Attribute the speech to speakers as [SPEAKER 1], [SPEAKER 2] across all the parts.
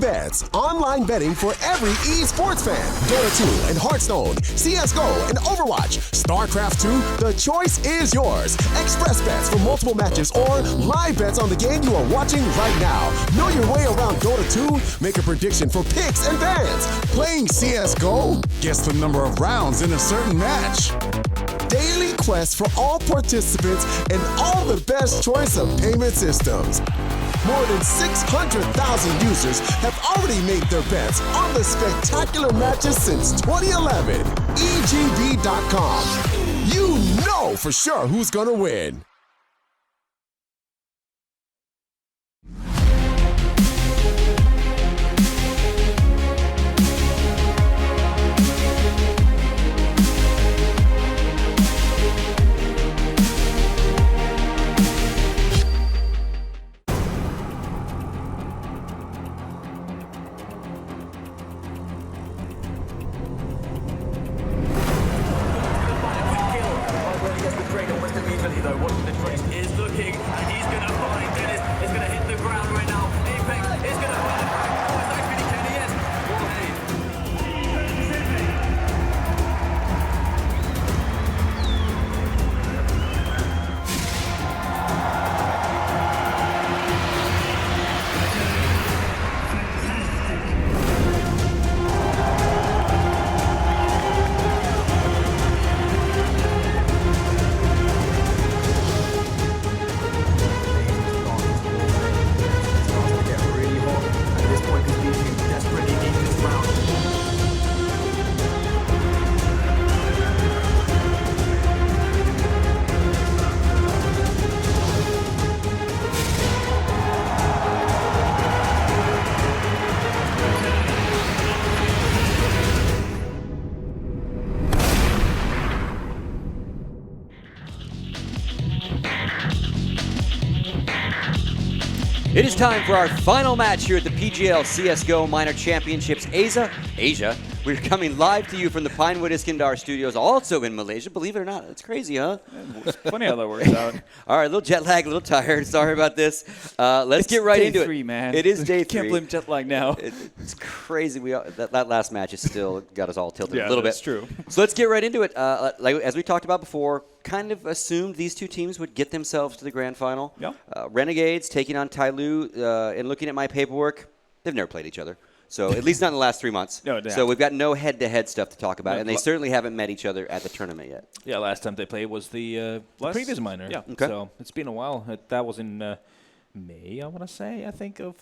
[SPEAKER 1] Bets, online betting for every esports fan. Dota 2 and Hearthstone, CSGO and Overwatch, StarCraft 2, the choice is yours. Express bets for multiple matches or live bets on the game you are watching right now. Know your way around Dota 2? Make a prediction for picks and bans. Playing CSGO? Guess the number of rounds in a certain match. Daily quests for all participants and all the best choice of payment systems. More than 600,000 users have already made their bets on the spectacular matches since 2011. EGB.com. You know for sure who's gonna win.
[SPEAKER 2] It is time for our final match here at the PGL CSGO Minor Championships Asia. We're coming live to you from the Pinewood Iskandar studios, also in Malaysia. Believe it or not, it's crazy, huh?
[SPEAKER 3] It's funny how that works out.
[SPEAKER 2] All right, a little jet lag, a little tired. Sorry about this. Let's get right into it.
[SPEAKER 3] Day 3, man.
[SPEAKER 2] It is day 3.
[SPEAKER 3] Can't blame jet lag now.
[SPEAKER 2] It's crazy. That last match has still got us all tilted a little bit.
[SPEAKER 3] That's true.
[SPEAKER 2] So let's get right into it. As we talked about before, kind of assumed these two teams would get themselves to the grand final.
[SPEAKER 3] Yeah.
[SPEAKER 2] Renegades taking on TyLoo, and looking at my paperwork, they've never played each other. So at least not in the last 3 months.
[SPEAKER 3] No, they
[SPEAKER 2] so
[SPEAKER 3] haven't.
[SPEAKER 2] we've got no head-to-head stuff to talk about, and they certainly haven't met each other at the tournament yet.
[SPEAKER 4] Yeah, last time they played was the previous minor.
[SPEAKER 3] Yeah.
[SPEAKER 2] Okay.
[SPEAKER 4] So it's been a while. That was in May, I want to say, I think, of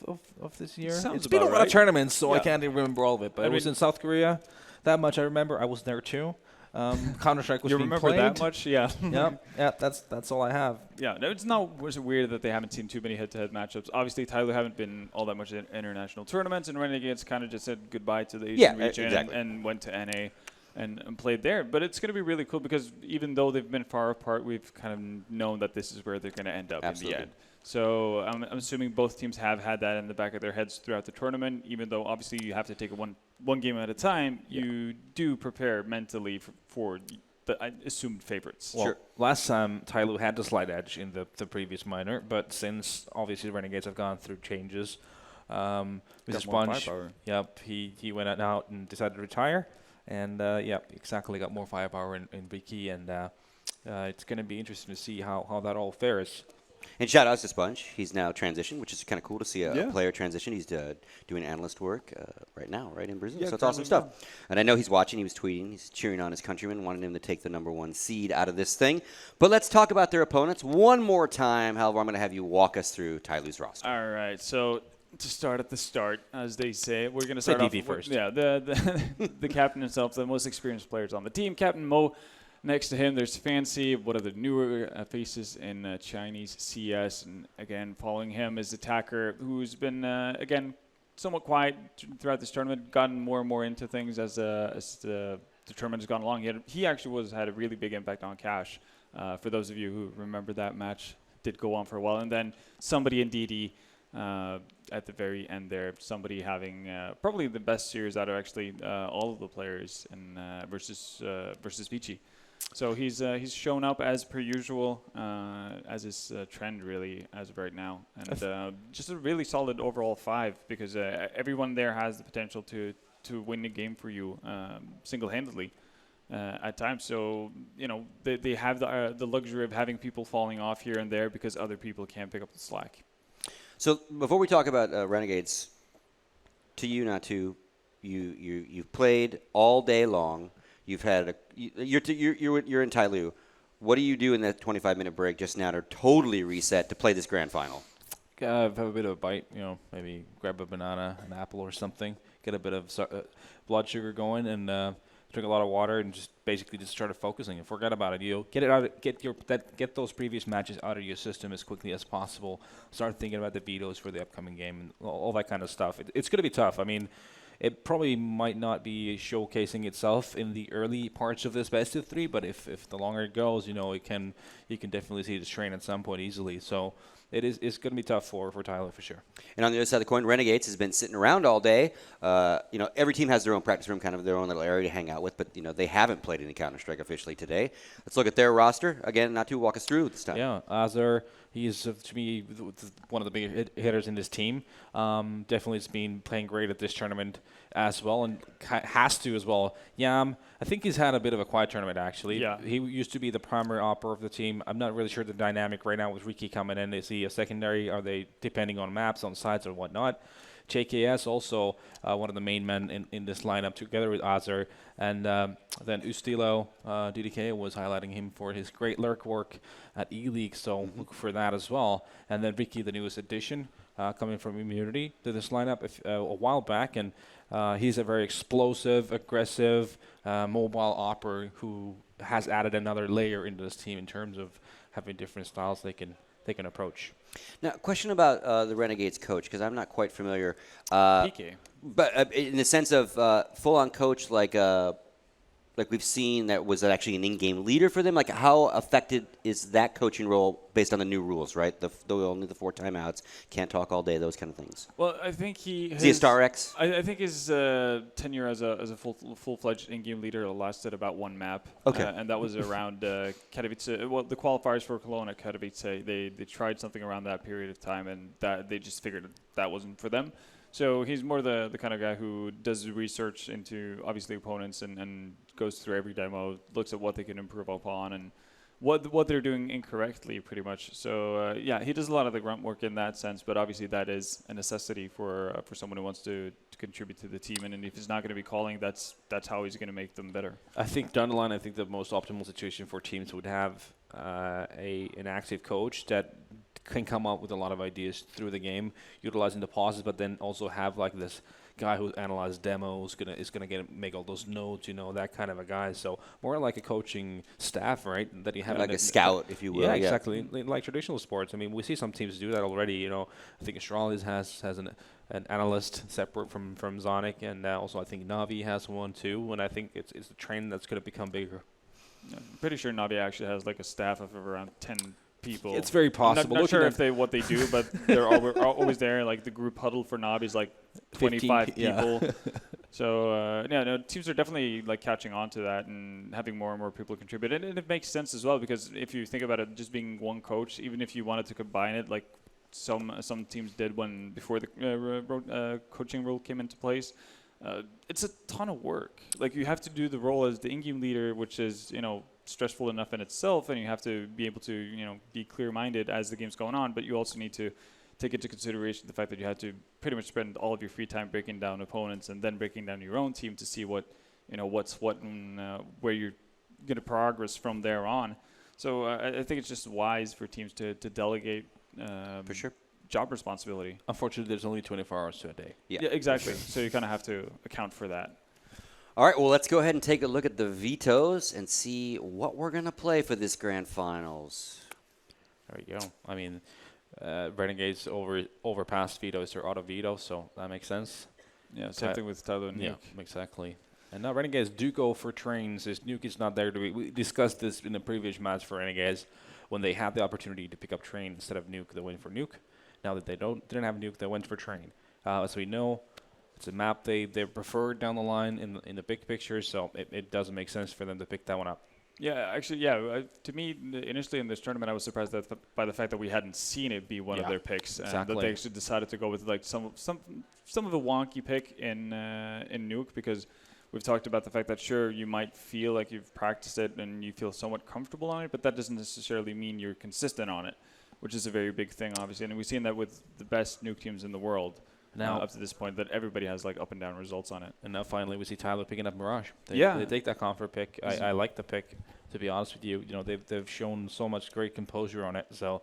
[SPEAKER 4] this year.
[SPEAKER 3] Sounds
[SPEAKER 4] It's been a
[SPEAKER 3] about
[SPEAKER 4] lot
[SPEAKER 3] right.
[SPEAKER 4] of tournaments, so I
[SPEAKER 3] Yeah.
[SPEAKER 4] can't even remember all of it. But
[SPEAKER 3] I
[SPEAKER 4] it was
[SPEAKER 3] mean-
[SPEAKER 4] in South Korea. That much I remember. I was there too. Counter-Strike was
[SPEAKER 3] You
[SPEAKER 4] being
[SPEAKER 3] remember
[SPEAKER 4] played.
[SPEAKER 3] that much? Yeah.
[SPEAKER 4] Yeah, that's all I have.
[SPEAKER 3] Yeah, no, was it weird that they haven't seen too many head-to-head matchups? Obviously, TyLoo haven't been all that much in international tournaments, and Renegades kind of just said goodbye to the Asian region
[SPEAKER 2] exactly.
[SPEAKER 3] and went to NA and played there. But it's going to be really cool because even though they've been far apart, we've kind of known that this is where they're going to end up
[SPEAKER 2] Absolutely.
[SPEAKER 3] in the end. So I'm assuming both teams have had that in the back of their heads throughout the tournament, even though obviously you have to take it one game at a time. Yeah. You do prepare mentally for the assumed favorites.
[SPEAKER 4] Well, last time TyLoo had the slight edge in the previous minor, but since obviously Renegades have gone through changes, Mr. Sponge, he went out and decided to retire, and exactly, got more firepower in Vicky, and it's going to be interesting to see how that all fares.
[SPEAKER 2] And shout outs to Sponge. He's now transitioned, which is kind of cool to see a player transition. He's doing analyst work right now, right in Brazil. So it's awesome stuff. And I know he's watching. He was tweeting. He's cheering on his countrymen, wanting him to take the #1 seed out of this thing. But let's talk about their opponents one more time. However, I'm going to have you walk us through TyLoo's roster.
[SPEAKER 3] All right. So to start at the start, as they say, we're going to start off
[SPEAKER 4] first.
[SPEAKER 3] Yeah, the captain himself, the most experienced players on the team, Captain Mo. Next to him, there's Fancy, one of the newer faces in Chinese CS. And again, following him is Attacker, who's been, again, somewhat quiet throughout this tournament, gotten more and more into things as the tournament has gone along. He actually had a really big impact on Cash. For those of you who remember that match, did go on for a while. And then somebody in DD at the very end there, somebody having probably the best series out of actually all of the players versus Vici. So he's shown up as per usual, as his trend really as of right now, and just a really solid overall 5 because everyone there has the potential to win the game for you single-handedly at times. So they have the luxury of having people falling off here and there because other people can't pick up the slack.
[SPEAKER 2] So before we talk about Renegades, to you, not to you've played all day long. You've had you're in TyLoo. What do you do in that 25-minute break just now to totally reset to play this grand final?
[SPEAKER 4] Have a bit of a bite, maybe grab a banana, an apple or something, get a bit of blood sugar going, and drink a lot of water, and just basically just started focusing and forget about it. Get it out, get those previous matches out of your system as quickly as possible. Start thinking about the vetoes for the upcoming game and all that kind of stuff. It's going to be tough. I mean, it probably might not be showcasing itself in the early parts of this best of 3, but if the longer it goes, you can definitely see the strain at some point easily. So it's going to be tough for TyLoo for sure. And
[SPEAKER 2] on the other side of the coin, Renegades has been sitting around all day. Every team has their own practice room, kind of their own little area to hang out with, but they haven't played any Counter-Strike officially today. Let's look at their roster again. Not to walk us through this time.
[SPEAKER 4] Yeah, Azar. He's, to me, one of the big hitters in this team. Definitely has been playing great at this tournament as well, and has to as well. Yam, I think he's had a bit of a quiet tournament, actually.
[SPEAKER 3] Yeah.
[SPEAKER 4] He used to be the primary operator of the team. I'm not really sure the dynamic right now with Ricky coming in. Is he a secondary? Are they depending on maps, on sides, or whatnot? JKS also one of the main men in this lineup together with Azar. And then Ustilo, DDK was highlighting him for his great lurk work at E-League, so look for that as well. And then Ricky, the newest addition, coming from Immunity to this lineup a while back. And he's a very explosive, aggressive, mobile operator who has added another layer into this team in terms of having different styles they can approach.
[SPEAKER 2] Now, question about the Renegades coach, because I'm not quite familiar.
[SPEAKER 3] PK.
[SPEAKER 2] But in the sense of full-on coach, like we've seen, that was actually an in-game leader for them. Like, how affected is that coaching role based on the new rules, right? Only the 4 timeouts, can't talk all day, those kind of things.
[SPEAKER 3] Well, I think
[SPEAKER 2] is he a Star X?
[SPEAKER 3] I think his tenure as a full-fledged in-game leader lasted about 1 map.
[SPEAKER 2] Okay.
[SPEAKER 3] And that was around Katowice. Well, the qualifiers for Cologne at Katowice, they tried something around that period of time, and that they just figured that wasn't for them. So he's more the kind of guy who does research into, obviously, opponents and goes through every demo, looks at what they can improve upon and what they're doing incorrectly, pretty much. So, he does a lot of the grunt work in that sense, but obviously that is a necessity for someone who wants to contribute to the team. And if he's not going to be calling, that's how he's going to make them better.
[SPEAKER 4] I think down the line, the most optimal situation for teams would have an active coach that can come up with a lot of ideas through the game, utilizing the pauses, but then also have like this guy who analyzes demos, is gonna make all those notes, that kind of a guy. So more like a coaching staff, right? That you have
[SPEAKER 2] like a scout, if you will.
[SPEAKER 4] Yeah, exactly. Like traditional sports. I mean, we see some teams do that already. I think Astralis has an analyst separate from Zonic, and also I think Navi has one too. And I think it's a trend that's going to become bigger.
[SPEAKER 3] I'm pretty sure Navi actually has like a staff of around 10 people.
[SPEAKER 4] It's very possible.
[SPEAKER 3] I'm not sure what they do, but they're always there. Like the group huddle for Navi is like 25 people. So teams are definitely like catching on to that and having more and more people contribute. And it makes sense as well, because if you think about it, just being one coach, even if you wanted to combine it, like some teams did before the coaching rule came into place. It's a ton of work. Like you have to do the role as the in-game leader, which is stressful enough in itself, and you have to be able to be clear-minded as the game's going on. But you also need to take into consideration the fact that you have to pretty much spend all of your free time breaking down opponents and then breaking down your own team to see what's what and where you're going to progress from there on. So I think it's just wise for teams to delegate
[SPEAKER 2] for sure
[SPEAKER 3] job responsibility.
[SPEAKER 4] Unfortunately, there's only 24 hours to a day.
[SPEAKER 3] Yeah, exactly. So you kind of have to account for that.
[SPEAKER 2] All right, well, let's go ahead and take a look at the vetoes and see what we're going to play for this grand finals.
[SPEAKER 4] There we go. I mean, Renegades overpassed vetoes or auto veto, so that makes sense.
[SPEAKER 3] Yeah, same thing with TyLoo and Nuke.
[SPEAKER 4] Yeah, exactly. And now Renegades do go for trains. This Nuke is not there to be. We discussed this in the previous match for Renegades when they had the opportunity to pick up train instead of Nuke. They went for Nuke. Now that they didn't have Nuke, they went for train. As we know, it's a map they prefer down the line in the big picture, so it doesn't make sense for them to pick that one up.
[SPEAKER 3] Yeah, actually, yeah. To me, initially in this tournament, I was surprised by the fact that we hadn't seen it be one of their picks, and that they actually decided to go with like some of the wonky pick in Nuke, because we've talked about the fact that sure, you might feel like you've practiced it and you feel somewhat comfortable on it, but that doesn't necessarily mean you're consistent on it, which is a very big thing, obviously. And we've seen that with the best Nuke teams in the world. Now, up to this point, that everybody has like up and down results on it.
[SPEAKER 4] And now finally we see TyLoo picking up Mirage.
[SPEAKER 3] They
[SPEAKER 4] take that comfort pick. I like the pick, to be honest with you. You know, they've shown so much great composure on it, so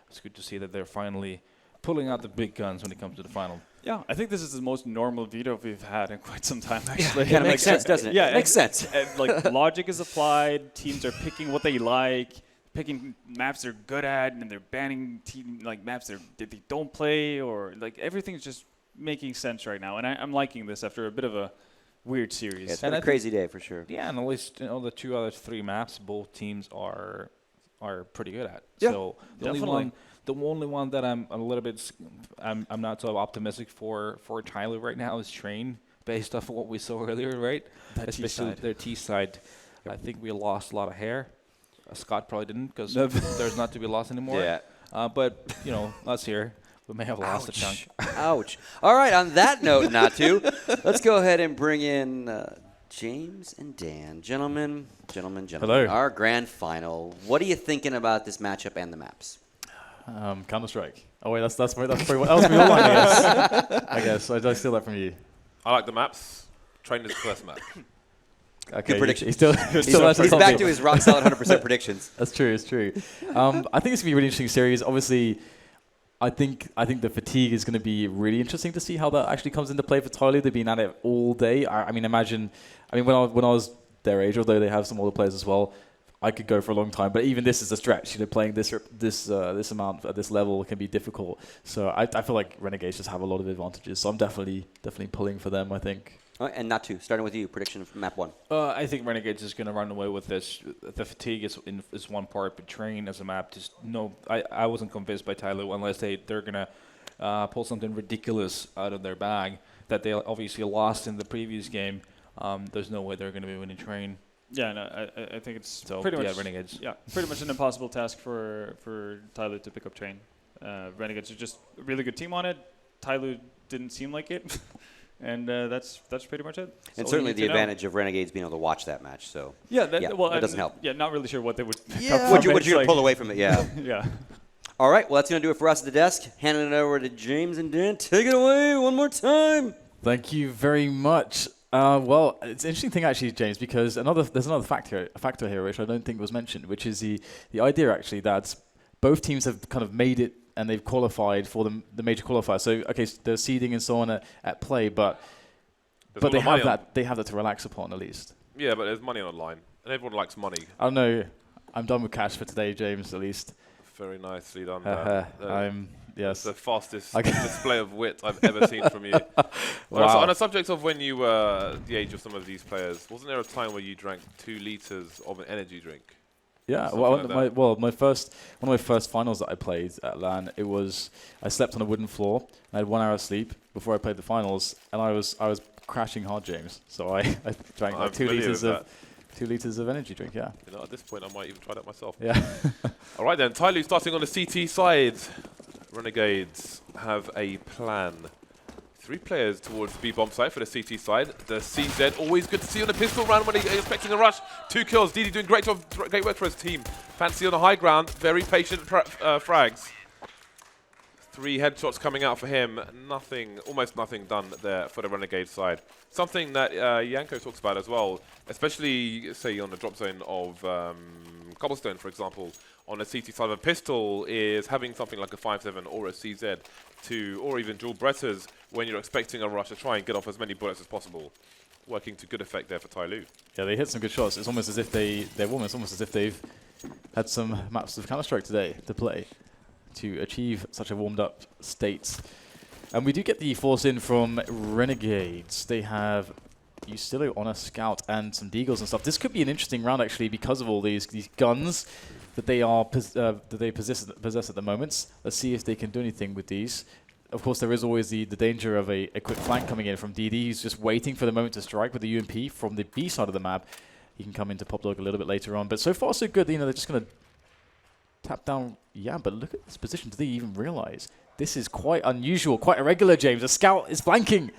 [SPEAKER 4] it's good to see that they're finally pulling out the big guns when it comes to the final.
[SPEAKER 3] Yeah, I think this is the most normal veto we've had in quite some time, actually.
[SPEAKER 2] Kind of makes sense, doesn't it?
[SPEAKER 3] Yeah,
[SPEAKER 2] it makes sense.
[SPEAKER 3] Like, logic is applied, teams are picking what they like, picking maps they're good at, and they're banning maps that they don't play, or like everything's just making sense right now, and I'm liking this after a bit of a weird series.
[SPEAKER 2] Yeah, it's been a crazy day for sure.
[SPEAKER 4] Yeah, and at least the 2 out of 3 maps both teams are pretty good at.
[SPEAKER 3] Yeah,
[SPEAKER 4] so the only one that I'm a little bit I'm not so optimistic for TyLoo right now is Train, based off of what we saw earlier, right? Especially their T side. Yep. I think we lost a lot of hair. Scott probably didn't, because there's not to be lost anymore.
[SPEAKER 2] Yeah.
[SPEAKER 4] But us here, we may have lost a chunk.
[SPEAKER 2] Ouch. All right, on that note, Natu, let's go ahead and bring in James and Dan. Gentlemen.
[SPEAKER 5] Hello.
[SPEAKER 2] Our grand final. What are you thinking about this matchup and the maps?
[SPEAKER 5] Counter-Strike. Oh, wait, that's pretty what else we all like, I guess. I steal that from you.
[SPEAKER 6] I like the maps. Train is the first map.
[SPEAKER 5] Okay,
[SPEAKER 2] good prediction.
[SPEAKER 5] He's
[SPEAKER 2] back to his rock solid 100% predictions.
[SPEAKER 5] That's true. It's true. I think it's gonna be a really interesting series. Obviously, I think the fatigue is going to be really interesting to see how that actually comes into play for TyLoo. They've been at it all day. I mean, when I was their age, although they have some older players as well, I could go for a long time. But even this is a stretch. You know, playing this amount at this level can be difficult. So I feel like Renegades just have a lot of advantages. So I'm definitely pulling for them, I think.
[SPEAKER 2] And Natu, starting with you, prediction for map 1.
[SPEAKER 4] I think Renegades is going to run away with this. The fatigue is one part, but Train as a map, just no. I wasn't convinced by TyLoo unless they're going to pull something ridiculous out of their bag that they obviously lost in the previous game. There's no way they're going to be winning Train.
[SPEAKER 3] Yeah, no, I think it's pretty much
[SPEAKER 4] Renegades.
[SPEAKER 3] Yeah, pretty much an impossible task for TyLoo to pick up Train. Renegades are just a really good team on it. TyLoo didn't seem like it. And that's pretty much it.
[SPEAKER 2] And so certainly the advantage of Renegades being able to watch that match. So
[SPEAKER 3] that
[SPEAKER 2] doesn't help.
[SPEAKER 3] Yeah, not really sure what they would pick
[SPEAKER 2] up. What you like, pull away from it? Yeah.
[SPEAKER 3] Yeah.
[SPEAKER 2] All right. Well, that's going to do it for us at the desk. Handing it over to James and Dan. Take it away one more time.
[SPEAKER 5] Thank you very much. Well, it's an interesting thing actually, James, because there's another factor here which I don't think was mentioned, which is the idea actually that both teams have kind of made it and they've qualified for the major qualifier. So okay, so there's seeding and so on at play, but they have that to relax upon at least.
[SPEAKER 6] Yeah, but there's money on the line, and everyone likes money.
[SPEAKER 5] I don't know. I'm done with cash for today, James. At least.
[SPEAKER 6] Very nicely done.
[SPEAKER 5] Yes.
[SPEAKER 6] The fastest display of wit I've ever seen from you.
[SPEAKER 5] Wow.
[SPEAKER 6] On the subject of when you were the age of some of these players, wasn't there a time where you drank 2 liters of an energy drink?
[SPEAKER 5] Yeah, one of my first finals that I played at LAN, I slept on a wooden floor. I had 1 hour of sleep before I played the finals, and I was crashing hard, James. So I drank like 2 liters of energy drink. Yeah.
[SPEAKER 6] You know, at this point, I might even try that myself.
[SPEAKER 5] Yeah.
[SPEAKER 6] All right then, TyLoo starting on the CT side. Renegades have a plan. 3 players towards the B-bomb side for the CT side. The CZ, always good to see on the pistol round when he's expecting a rush. 2 kills. DD doing great work for his team. Fancy on the high ground. Very patient frags. 3 headshots coming out for him. Almost nothing done there for the Renegade side. Something that Yanko talks about as well, especially, say, on the drop zone of Cobblestone, for example. On the CT side of a pistol is having something like a 5.7 or a CZ or even dual Bretters when you're expecting a rush to try and get off as many bullets as possible. Working to good effect there for TyLoo.
[SPEAKER 5] Yeah, they hit some good shots. It's almost as if they've had some maps of Counter-Strike today to play to achieve such a warmed-up state. And we do get the force in from Renegades. They have Ustillo on a scout and some deagles and stuff. This could be an interesting round actually because of all these guns that they possess at the moment. Let's see if they can do anything with these. Of course, there is always the danger of a quick flank coming in from DD. He's just waiting for the moment to strike with the UMP from the B side of the map. he can come into Pop Dog a little bit later on. But so far, so good. You know, they're just going to tap down. Yeah, but look at this position. Do they even realize? This is quite unusual, quite irregular, James. A scout is flanking.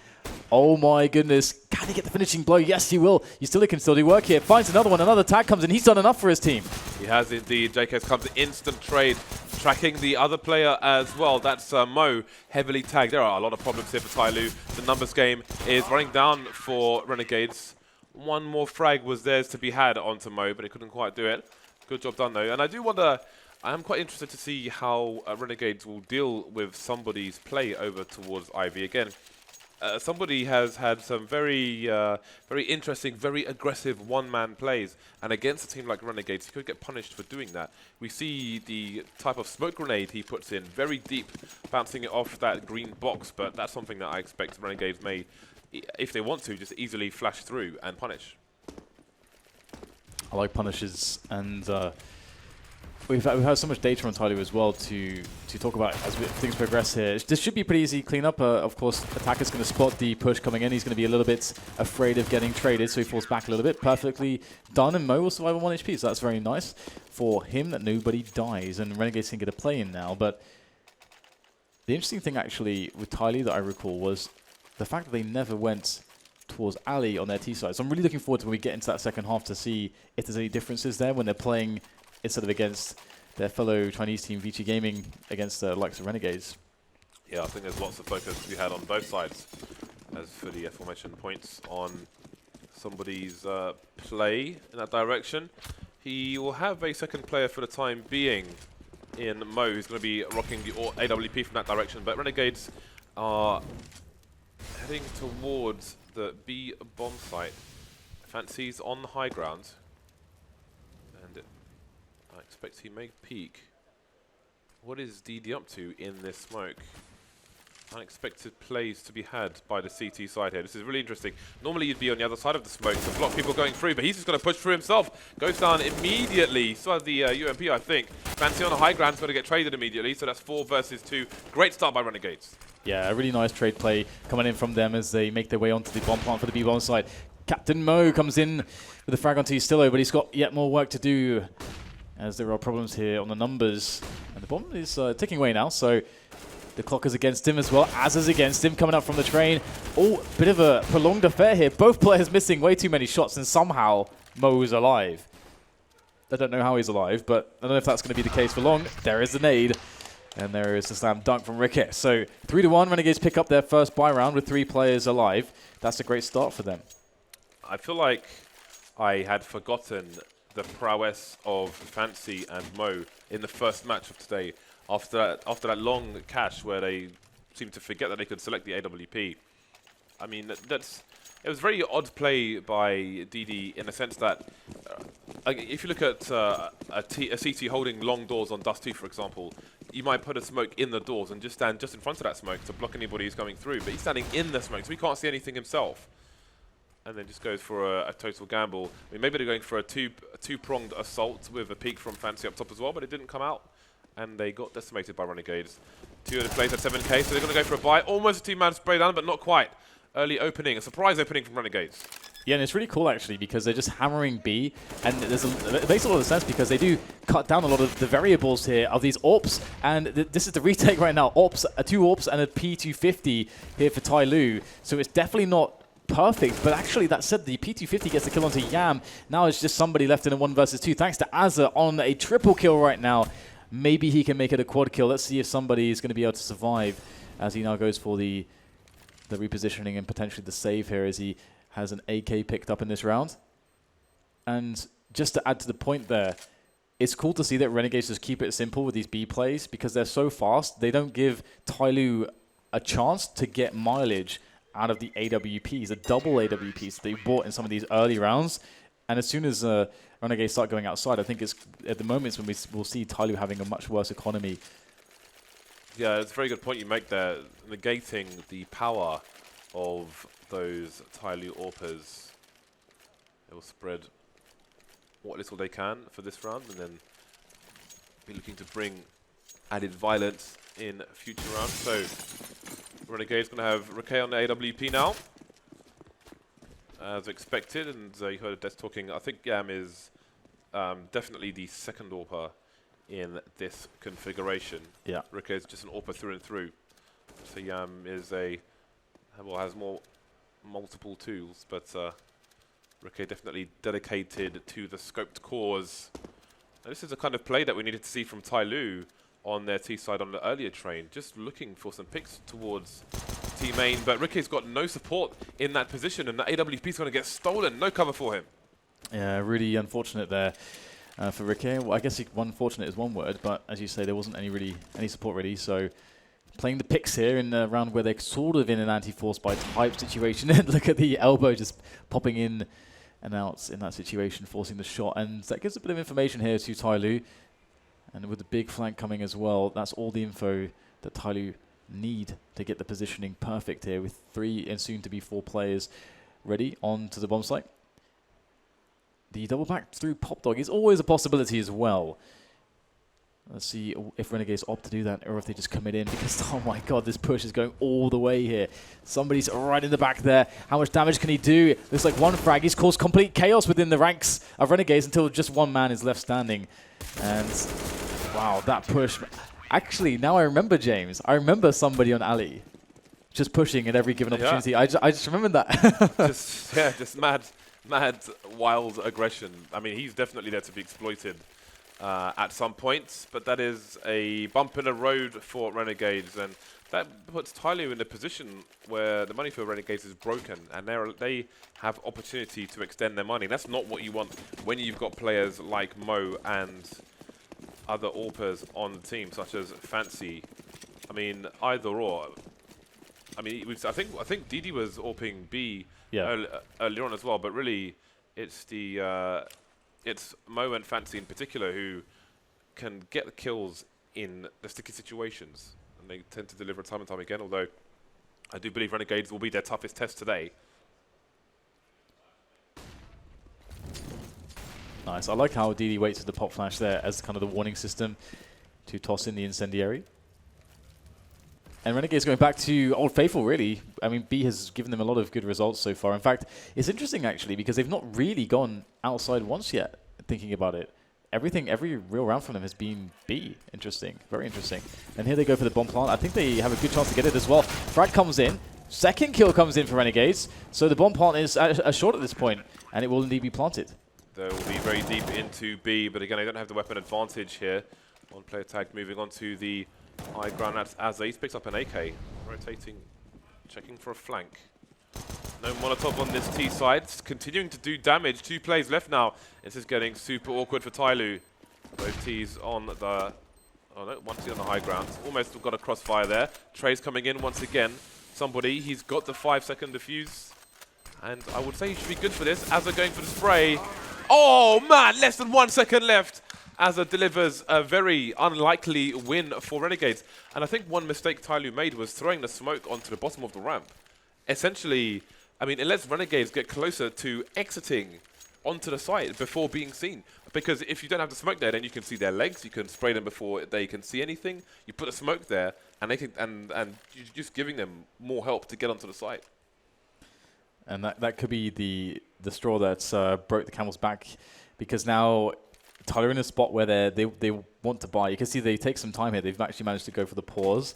[SPEAKER 5] Oh my goodness. Can he get the finishing blow? Yes, he will. Yustila can still do work here. Finds another one. Another tag comes in. He's done enough for his team.
[SPEAKER 6] He has indeed. JK's comes instant trade, tracking the other player as well. That's Mo, heavily tagged. There are a lot of problems here for TyLoo. The numbers game is running down for Renegades. One more frag was theirs to be had onto Mo, but he couldn't quite do it. Good job done, though. And I do wonder, I am quite interested to see how Renegades will deal with somebody's play over towards Ivy. Again, somebody has had some very interesting, very aggressive one-man plays, and against a team like Renegades, he could get punished for doing that. We see the type of smoke grenade he puts in, very deep, bouncing it off that green box, but that's something that I expect Renegades may, if they want to, just easily flash through and punish.
[SPEAKER 5] I like punishes, and we've had so much data on TyLoo as well to talk about as things progress here. This should be pretty easy cleanup. Of course, attacker's going to spot the push coming in. He's going to be a little bit afraid of getting traded, so he falls back a little bit. Perfectly done, and Mo will survive on 1 HP, so that's very nice for him that nobody dies, and Renegades can get a play in now. But the interesting thing actually with TyLoo that I recall was the fact that they never went towards Ali on their T side. So I'm really looking forward to when we get into that second half to see if there's any differences there when they're playing instead of against their fellow Chinese team, VG Gaming, against the likes of Renegades.
[SPEAKER 6] Yeah, I think there's lots of focus to be had on both sides. As for the aforementioned points on somebody's play in that direction, he will have a second player for the time being in Mo, who's going to be rocking the AWP from that direction. But Renegades are heading towards the B bomb site. Fancy's on the high ground, and I expect he may peek. What is DD up to in this smoke? Unexpected plays to be had by the CT side here. This is really interesting. Normally you'd be on the other side of the smoke to block people going through, but he's just going to push through himself. Goes down immediately. So the UMP, I think. Fancy on the high ground is going to get traded immediately, so that's 4 versus 2. Great start by Renegades.
[SPEAKER 5] Yeah, a really nice trade play coming in from them as they make their way onto the bomb plant for the B-bomb side. Captain Mo comes in with a frag onto Yustila, but he's got yet more work to do as there are problems here on the numbers. And the bomb is ticking away now, so the clock is against him as well. Az is against him, coming up from the train. Oh, bit of a prolonged affair here. Both players missing way too many shots, and somehow Mo is alive. I don't know how he's alive, but I don't know if that's going to be the case for long. There is the nade. And there is the slam dunk from Ricket. So 3-1, Renegades pick up their first buy round with 3 players alive. That's a great start for them.
[SPEAKER 6] I feel like I had forgotten the prowess of Fancy and Mo in the first match of today. After that long cache where they seemed to forget that they could select the AWP. I mean, it was very odd play by DD in the sense that if you look at a CT holding long doors on Dust 2, for example, you might put a smoke in the doors and just stand just in front of that smoke to block anybody who's coming through. But he's standing in the smoke, so he can't see anything himself. And then just goes for a total gamble. I mean, maybe they're going for a two-pronged assault with a peek from Fancy up top as well, but it didn't come out. And they got decimated by Renegades. 2 of the plays at 7k, so they're going to go for a buy. Almost a 2-man spray down, but not quite. Early opening, a surprise opening from Renegades.
[SPEAKER 5] Yeah, and it's really cool actually because they're just hammering B, and it makes a lot of sense because they do cut down a lot of the variables here of these AWPs, and this is the retake right now. AWPs, 2 AWPs and a P250 here for TyLoo, so it's definitely not perfect, but actually that said, the P250 gets the kill onto Yam. Now it's just somebody left in a 1 versus 2, thanks to Azza on a triple kill right now. Maybe he can make it a quad kill. Let's see if somebody is going to be able to survive as he now goes for the repositioning and potentially the save here as he has an AK picked up in this round. And just to add to the point there, it's cool to see that Renegades just keep it simple with these B plays because they're so fast. They don't give TyLoo a chance to get mileage out of the AWPs, the double AWPs that they bought in some of these early rounds. And as soon as Renegades start going outside, I think it's at the moments when we'll see TyLoo having a much worse economy.
[SPEAKER 6] Yeah, it's a very good point you make there, negating the power of those TyLoo AWPers. They will spread what little they can for this round and then be looking to bring added violence in future rounds. So Renegade's going to have Riquet on the AWP now. as expected, and you heard Des talking. I think Yam is definitely the second AWPer in this configuration.
[SPEAKER 5] Yeah.
[SPEAKER 6] Ricke is just an AWPer through and through. So Yam is has more multiple tools, but Ricke definitely dedicated to the scoped cores. Now, this is the kind of play that we needed to see from TyLoo on their T side on the earlier train, just looking for some picks towards T main, but Ricke's got no support in that position, and the AWP is going to get stolen. No cover for him.
[SPEAKER 5] Yeah, really unfortunate there for Ricke. Well, I guess unfortunate is one word, but as you say, there wasn't any support really. So playing the picks here in a round where they're sort of in an anti-force by type situation. Look at the elbow just popping in and out in that situation, forcing the shot, and that gives a bit of information here to TyLoo. And with the big flank coming as well, that's all the info that TyLoo need to get the positioning perfect here with 3 and soon to be 4 players ready on to the bomb site. The double back through Pop Dog is always a possibility as well. Let's see if Renegades opt to do that or if they just commit in, because, oh my god, this push is going all the way here. Somebody's right in the back there. How much damage can he do? Looks like one frag. He's caused complete chaos within the ranks of Renegades until just one man is left standing. And wow, that push. Actually, now I remember, James. I remember somebody on Ali just pushing at every given opportunity. I just remembered that.
[SPEAKER 6] just mad, wild aggression. I mean, he's definitely there to be exploited at some point, but that is a bump in the road for Renegades, and that puts TyLoo in a position where the money for Renegades is broken, and they have opportunity to extend their money. That's not what you want when you've got players like Mo and other AWPers on the team, such as Fancy. I mean, either or. I mean, I think Didi was AWPing B earlier on as well, but really, it's it's Mo and Fancy in particular who can get the kills in the sticky situations, and they tend to deliver time and time again. Although I do believe Renegades will be their toughest test today.
[SPEAKER 5] Nice. I like how Didi waits for the pop flash there as kind of the warning system to toss in the incendiary. And Renegades going back to Old Faithful, really. I mean, B has given them a lot of good results so far. In fact, it's interesting, actually, because they've not really gone outside once yet, thinking about it. Every real round from them has been B. Interesting. Very interesting. And here they go for the bomb plant. I think they have a good chance to get it as well. Frag comes in. Second kill comes in for Renegades. So the bomb plant is short at this point, and it will indeed be planted.
[SPEAKER 6] They will be very deep into B, but again, they don't have the weapon advantage here. One player tag moving on to the high ground. That's Azaze picks up an AK, rotating, checking for a flank. No Molotov on this T side, continuing to do damage. 2 plays left now. This is getting super awkward for TyLoo. Both T's on the, oh no, one T on the high ground. Almost got a crossfire there. Trey's coming in once again. He's got the 5-second defuse. And I would say he should be good for this. Azza going for the spray. Oh man, less than 1 second left. Azza delivers a very unlikely win for Renegades. And I think one mistake TyLoo made was throwing the smoke onto the bottom of the ramp. Essentially, I mean, it lets Renegades get closer to exiting onto the site before being seen. Because if you don't have the smoke there, then you can see their legs. You can spray them before they can see anything. You put the smoke there, and they can, and you're just giving them more help to get onto the site.
[SPEAKER 5] And that could be the straw that's broke the camel's back, because now TyLoo are in a spot where they want to buy. You can see they take some time here. They've actually managed to go for the pause,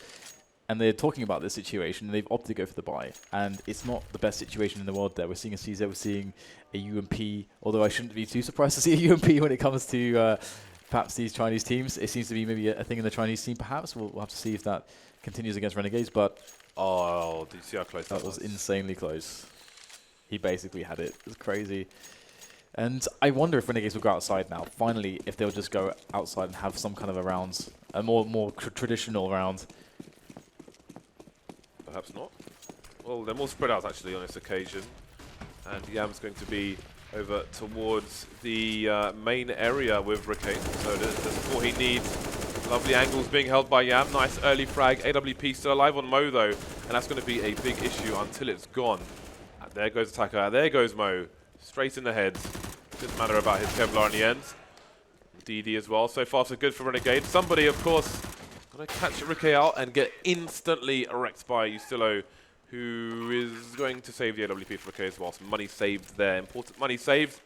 [SPEAKER 5] and they're talking about this situation, and they've opted to go for the buy. And it's not the best situation in the world there. We're seeing a CZ, we're seeing a UMP, although I shouldn't be too surprised to see a UMP when it comes to perhaps these Chinese teams. It seems to be maybe a thing in the Chinese team, perhaps. We'll have to see if that continues against Renegades, but
[SPEAKER 6] oh, did you see how close
[SPEAKER 5] that was? Insanely close. He basically had it. It was crazy. And I wonder if Renegades will go outside now. Finally, if they'll just go outside and have some kind of a round, a more traditional round.
[SPEAKER 6] Perhaps not. Well, they're more spread out actually on this occasion. And Yam's going to be over towards the main area with Ricke. So the support he needs. Lovely angles being held by Yam. Nice early frag. AWP still alive on Mo though. And that's going to be a big issue until it's gone. There goes Attacker. There goes Mo. Straight in the head. Didn't matter about his Kevlar in the end. DD as well. So far so good for Renegade. Somebody, of course, going to catch Ricke out and get instantly wrecked by Ustilo, who is going to save the AWP for Renegades whilst money saved there. Important money saved.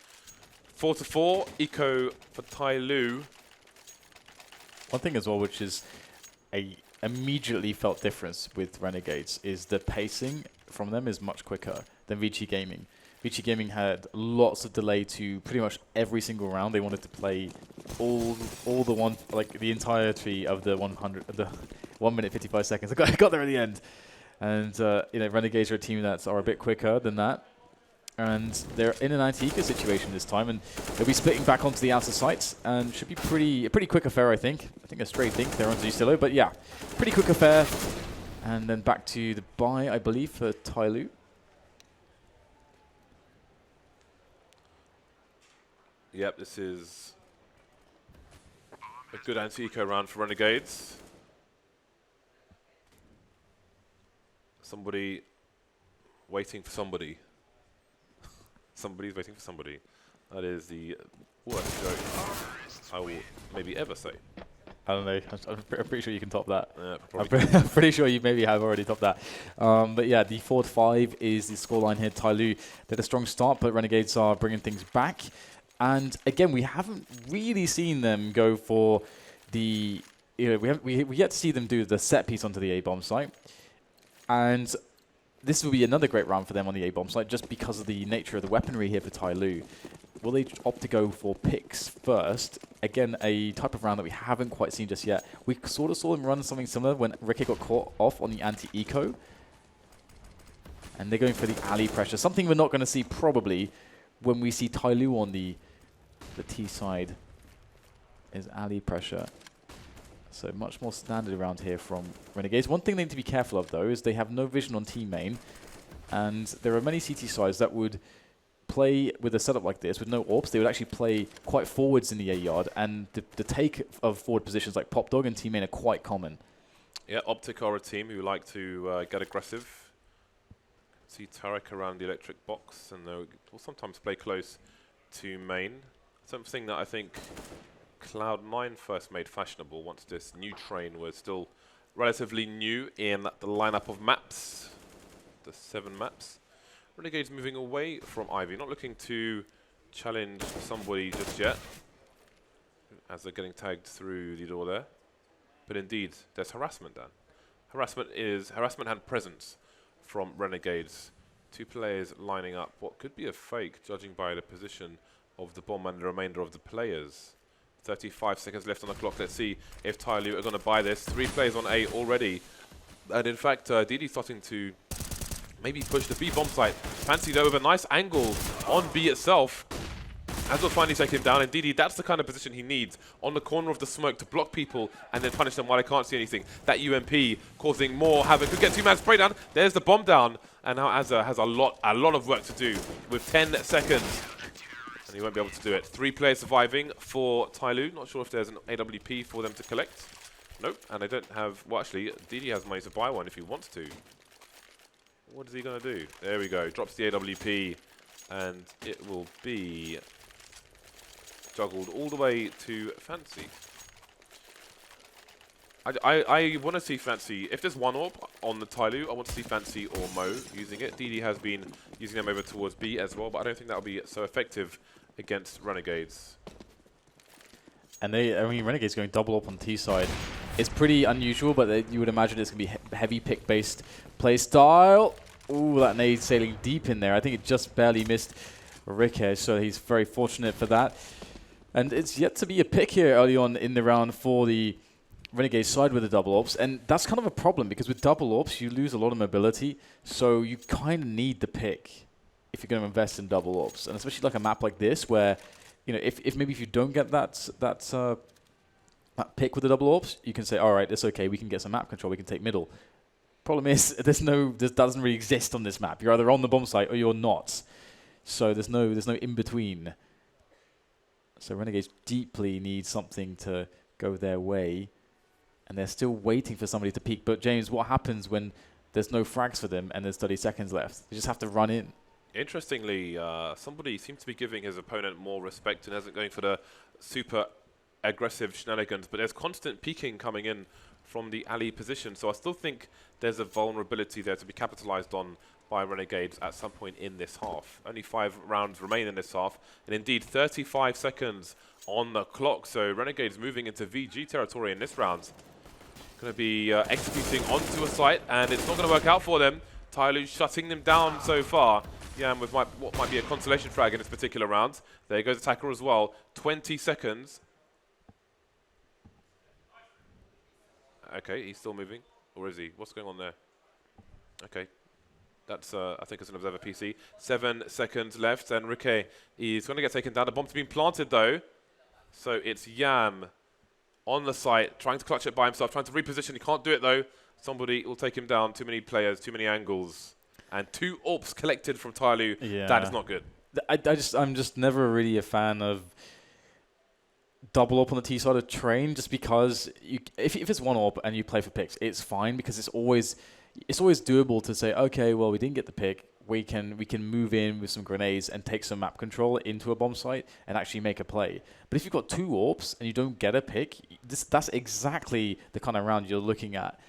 [SPEAKER 6] 4-4. Eco for TyLoo.
[SPEAKER 5] One thing as well, which is a immediately felt difference with Renegades, is the pacing from them is much quicker than Vici Gaming. Vici Gaming had lots of delay to pretty much every single round. They wanted to play all the entirety of the 1 minute 55 seconds. I got there at the end, and Renegades are a team that are a bit quicker than that, and they're in an anti-eco situation this time, and they'll be splitting back onto the outer sites, and should be a pretty quick affair. I think a straight dink there onto TyLoo, but yeah, pretty quick affair, and then back to the buy, I believe, for TyLoo.
[SPEAKER 6] Yep, this is a good anti-eco round for Renegades. Somebody waiting for somebody. Somebody's waiting for somebody. That is the worst joke I will maybe ever say.
[SPEAKER 5] I don't know. I'm pretty sure you can top that.
[SPEAKER 6] Yeah,
[SPEAKER 5] I'm pretty sure you maybe have already topped that. But yeah, the 4-5 is the scoreline here. TyLoo did a strong start, but Renegades are bringing things back. And again, we haven't really seen them go for the. We yet to see them do the set piece onto the A-bomb site. And this will be another great round for them on the A-bomb site, just because of the nature of the weaponry here for TyLoo. Will they opt to go for picks first? Again, a type of round that we haven't quite seen just yet. We sort of saw them run something similar when Ricky got caught off on the anti-eco. And they're going for the alley pressure. Something we're not going to see probably when we see TyLoo on the T side is alley pressure. So much more standard around here from Renegades. One thing they need to be careful of, though, is they have no vision on T main. And there are many CT sides that would play with a setup like this with no AWPs. They would actually play quite forwards in the A yard. And the take of forward positions like Pop Dog and T main are quite common.
[SPEAKER 6] Yeah, Optic are a team who like to get aggressive. See Tarek around the electric box, and they'll sometimes play close to main. Something that I think Cloud9 first made fashionable once this new train was still relatively new in the lineup of maps, the 7 maps. Renegades moving away from Ivy, not looking to challenge somebody just yet, as they're getting tagged through the door there. But indeed, there's harassment, Dan. Harassment and presence from Renegades. 2 players lining up what could be a fake, judging by the position of the bomb and the remainder of the players. 35 seconds left on the clock. Let's see if TyLoo are going to buy this. 3 players on A already. And in fact, DD starting to maybe push the B bomb site. Fancy though with a nice angle on B itself. As we'll finally take him down, and DD, that's the kind of position he needs on the corner of the smoke to block people and then punish them while they can't see anything. That UMP causing more havoc. Could get 2-man spray down. There's the bomb down, and now Azza has a lot of work to do with 10 seconds. And he won't be able to do it. 3 players surviving for TyLoo. Not sure if there's an AWP for them to collect. Nope, and they don't have... Well, actually, DD has money to buy one if he wants to. What is he going to do? There we go. Drops the AWP, and it will be juggled all the way to Fancy. I want to see Fancy. If there's one AWP on the TyLoo, I want to see Fancy or Mo using it. DD has been using them over towards B as well, but I don't think that'll be so effective against Renegades.
[SPEAKER 5] And Renegades going double up on T side. It's pretty unusual, but you would imagine it's going to be heavy pick-based play style. Ooh, that nade sailing deep in there. I think it just barely missed Ricky, so he's very fortunate for that. And it's yet to be a pick here early on in the round for the Renegades side with the double ops, and that's kind of a problem because with double ops you lose a lot of mobility, so you kind of need the pick if you're going to invest in double ops, and especially like a map like this where, if maybe if you don't get that pick with the double ops, you can say, all right, it's okay, we can get some map control, we can take middle. Problem is, this doesn't really exist on this map. You're either on the bomb site or you're not, so there's no in between. So Renegades deeply need something to go their way. And they're still waiting for somebody to peek. But James, what happens when there's no frags for them and there's 30 seconds left? You just have to run in.
[SPEAKER 6] Interestingly, somebody seems to be giving his opponent more respect and isn't going for the super aggressive shenanigans. But there's constant peeking coming in from the alley position. So I still think there's a vulnerability there to be capitalized on by Renegades at some point in this half. Only 5 rounds remain in this half, and indeed 35 seconds on the clock. So Renegades moving into VG territory in this round. Going to be executing onto a site, and it's not going to work out for them. TyLoo shutting them down so far. Yam with what might be a consolation frag in this particular round. There goes attacker as well. 20 seconds. Okay, he's still moving. Or is he? What's going on there? Okay. That's, I think it's an observer PC. 7 seconds left, and Rikke is going to get taken down. The bomb's been planted, though. So it's Yam on the site, trying to clutch it by himself, trying to reposition. He can't do it, though. Somebody will take him down. Too many players, too many angles. And 2 AWPs collected from TyLoo. Yeah. That is not good.
[SPEAKER 5] I'm just never really a fan of double up on the T side of train, just because if it's one AWP and you play for picks, it's fine, because it's always doable to say, okay, well, we didn't get the pick. We can move in with some grenades and take some map control into a bomb site and actually make a play. But if you've got 2 AWPs and you don't get a pick, that's exactly the kind of round you're looking at.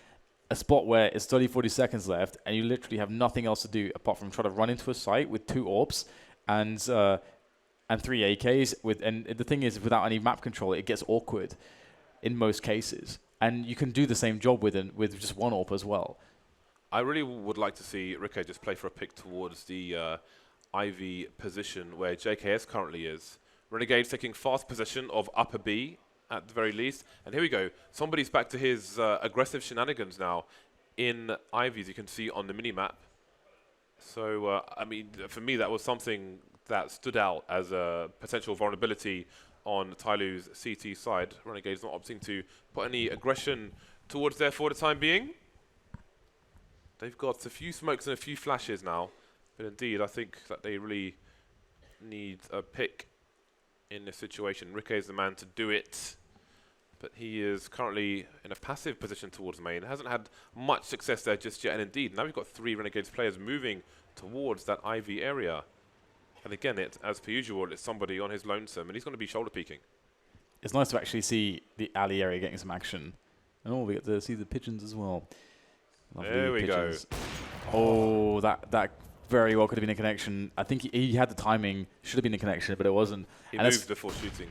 [SPEAKER 5] A spot where it's 30, 40 seconds left, and you literally have nothing else to do apart from try to run into a site with 2 AWPs and 3 AKs. And the thing is, without any map control, it gets awkward in most cases. And you can do the same job with just 1 AWP as well.
[SPEAKER 6] I really would like to see Rikke just play for a pick towards the Ivy position where JKS currently is. Renegades taking fast possession of upper B at the very least. And here we go. Somebody's back to his aggressive shenanigans now in Ivy, as you can see on the mini-map. So, I mean, for me, that was something that stood out as a potential vulnerability on TyLoo's CT side. Renegades not opting to put any aggression towards there for the time being. They've got a few smokes and a few flashes now. But indeed, I think that they really need a pick in this situation. Rikke is the man to do it, but he is currently in a passive position towards main. Hasn't had much success there just yet, and indeed, now we've got 3 Renegades players moving towards that Ivy area. And again, as per usual, it's somebody on his lonesome, and he's going to be shoulder peeking.
[SPEAKER 5] It's nice to actually see the alley area getting some action. And we get to see the pigeons as well. Lovely
[SPEAKER 6] there we
[SPEAKER 5] pigeons.
[SPEAKER 6] go.
[SPEAKER 5] Oh, that very well could have been a connection. I think he had the timing. Should have been a connection, but it wasn't.
[SPEAKER 6] He moved before shooting.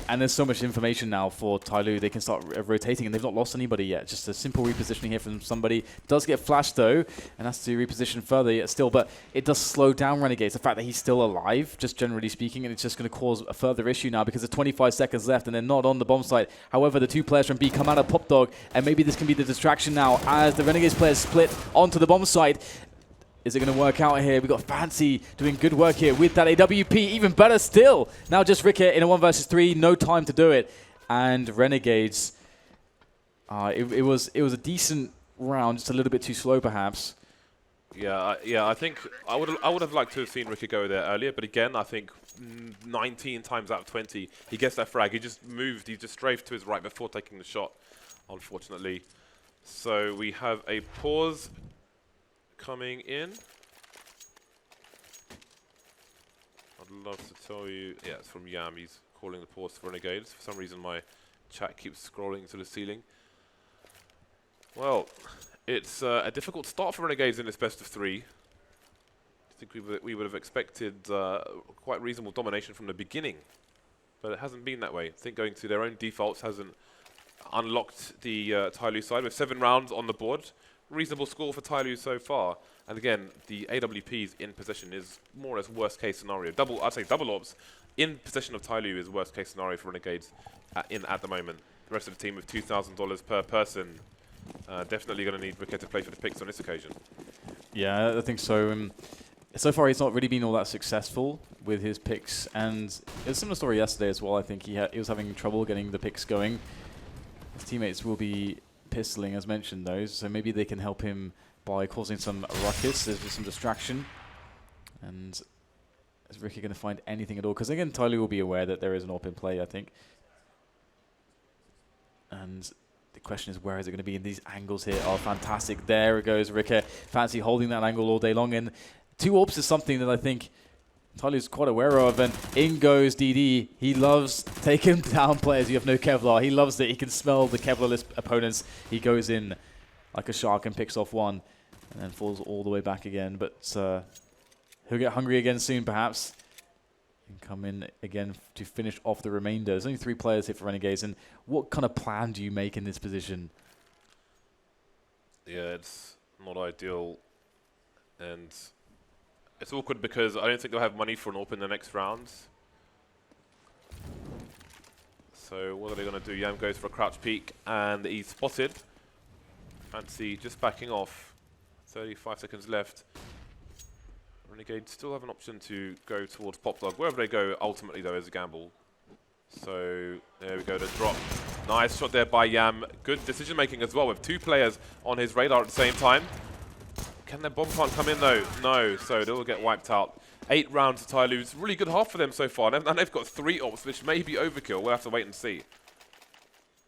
[SPEAKER 5] And there's so much information now for TyLoo. They can start rotating, and they've not lost anybody yet. Just a simple repositioning here from somebody. Does get flashed, though, and has to reposition further yet still. But it does slow down Renegades. The fact that he's still alive, just generally speaking, and it's just going to cause a further issue now because there's 25 seconds left, and they're not on the bomb site. However, the 2 players from B come out of Pop Dog, and maybe this can be the distraction now as the Renegades players split onto the bomb site. Is it going to work out here? We've got Fancy doing good work here with that AWP. Even better still. Now just Rikke in a 1 versus 3. No time to do it. And Renegades, it was a decent round. Just a little bit too slow, perhaps.
[SPEAKER 6] Yeah. I think I would have liked to have seen Rikke go there earlier. But again, I think 19 times out of 20, he gets that frag. He just moved. He just strafed to his right before taking the shot, unfortunately. So we have a pause coming in. I'd love to tell you, yeah, it's from Yam. He's calling the pause for Renegades. For some reason, my chat keeps scrolling to the ceiling. Well, it's a difficult start for Renegades in this best of 3. I think we would have expected quite reasonable domination from the beginning, but it hasn't been that way. I think going to their own defaults hasn't unlocked the TyLoo side with 7 rounds on the board. Reasonable score for TyLoo so far. And again, the AWPs in possession is more or less worst case scenario. I'd say double ops in possession of TyLoo is worst case scenario for Renegades at the moment. The rest of the team with $2,000 per person. Definitely going to need Rikke to play for the picks on this occasion.
[SPEAKER 5] Yeah, I think so. So far, he's not really been all that successful with his picks. And it was a similar story yesterday as well. I think he was having trouble getting the picks going. His teammates will be pistoling, as mentioned, those, so maybe they can help him by causing some ruckus. There's some distraction. And is Rikke going to find anything at all? Because again, TyLoo will be aware that there is an AWP in play, I think. And the question is, where is it going to be? And these angles here are fantastic. There it goes, Rikke. Fancy holding that angle all day long. And 2 AWPs is something that I think TyLoo's quite aware of, and in goes DD. He loves taking down players who have no Kevlar. He loves it. He can smell the Kevlar-less opponents. He goes in like a shark and picks off one, and then falls all the way back again. But he'll get hungry again soon, perhaps, and come in again to finish off the remainder. There's only 3 players here for Renegades, and what kind of plan do you make in this position?
[SPEAKER 6] Yeah, it's not ideal, and it's awkward because I don't think they'll have money for an AWP in the next rounds. So what are they going to do? Yam goes for a crouch peek, and he's spotted. Fancy just backing off. 35 seconds left. Renegades still have an option to go towards Pop Dog. Wherever they go, ultimately, though, is a gamble. So there we go, the drop. Nice shot there by Yam. Good decision making as well, with 2 players on his radar at the same time. Can their bomb plant come in though? No, so they'll get wiped out. 8 rounds to TyLoo. It's a really good half for them so far. And they've got 3 AWPs, which may be overkill. We'll have to wait and see.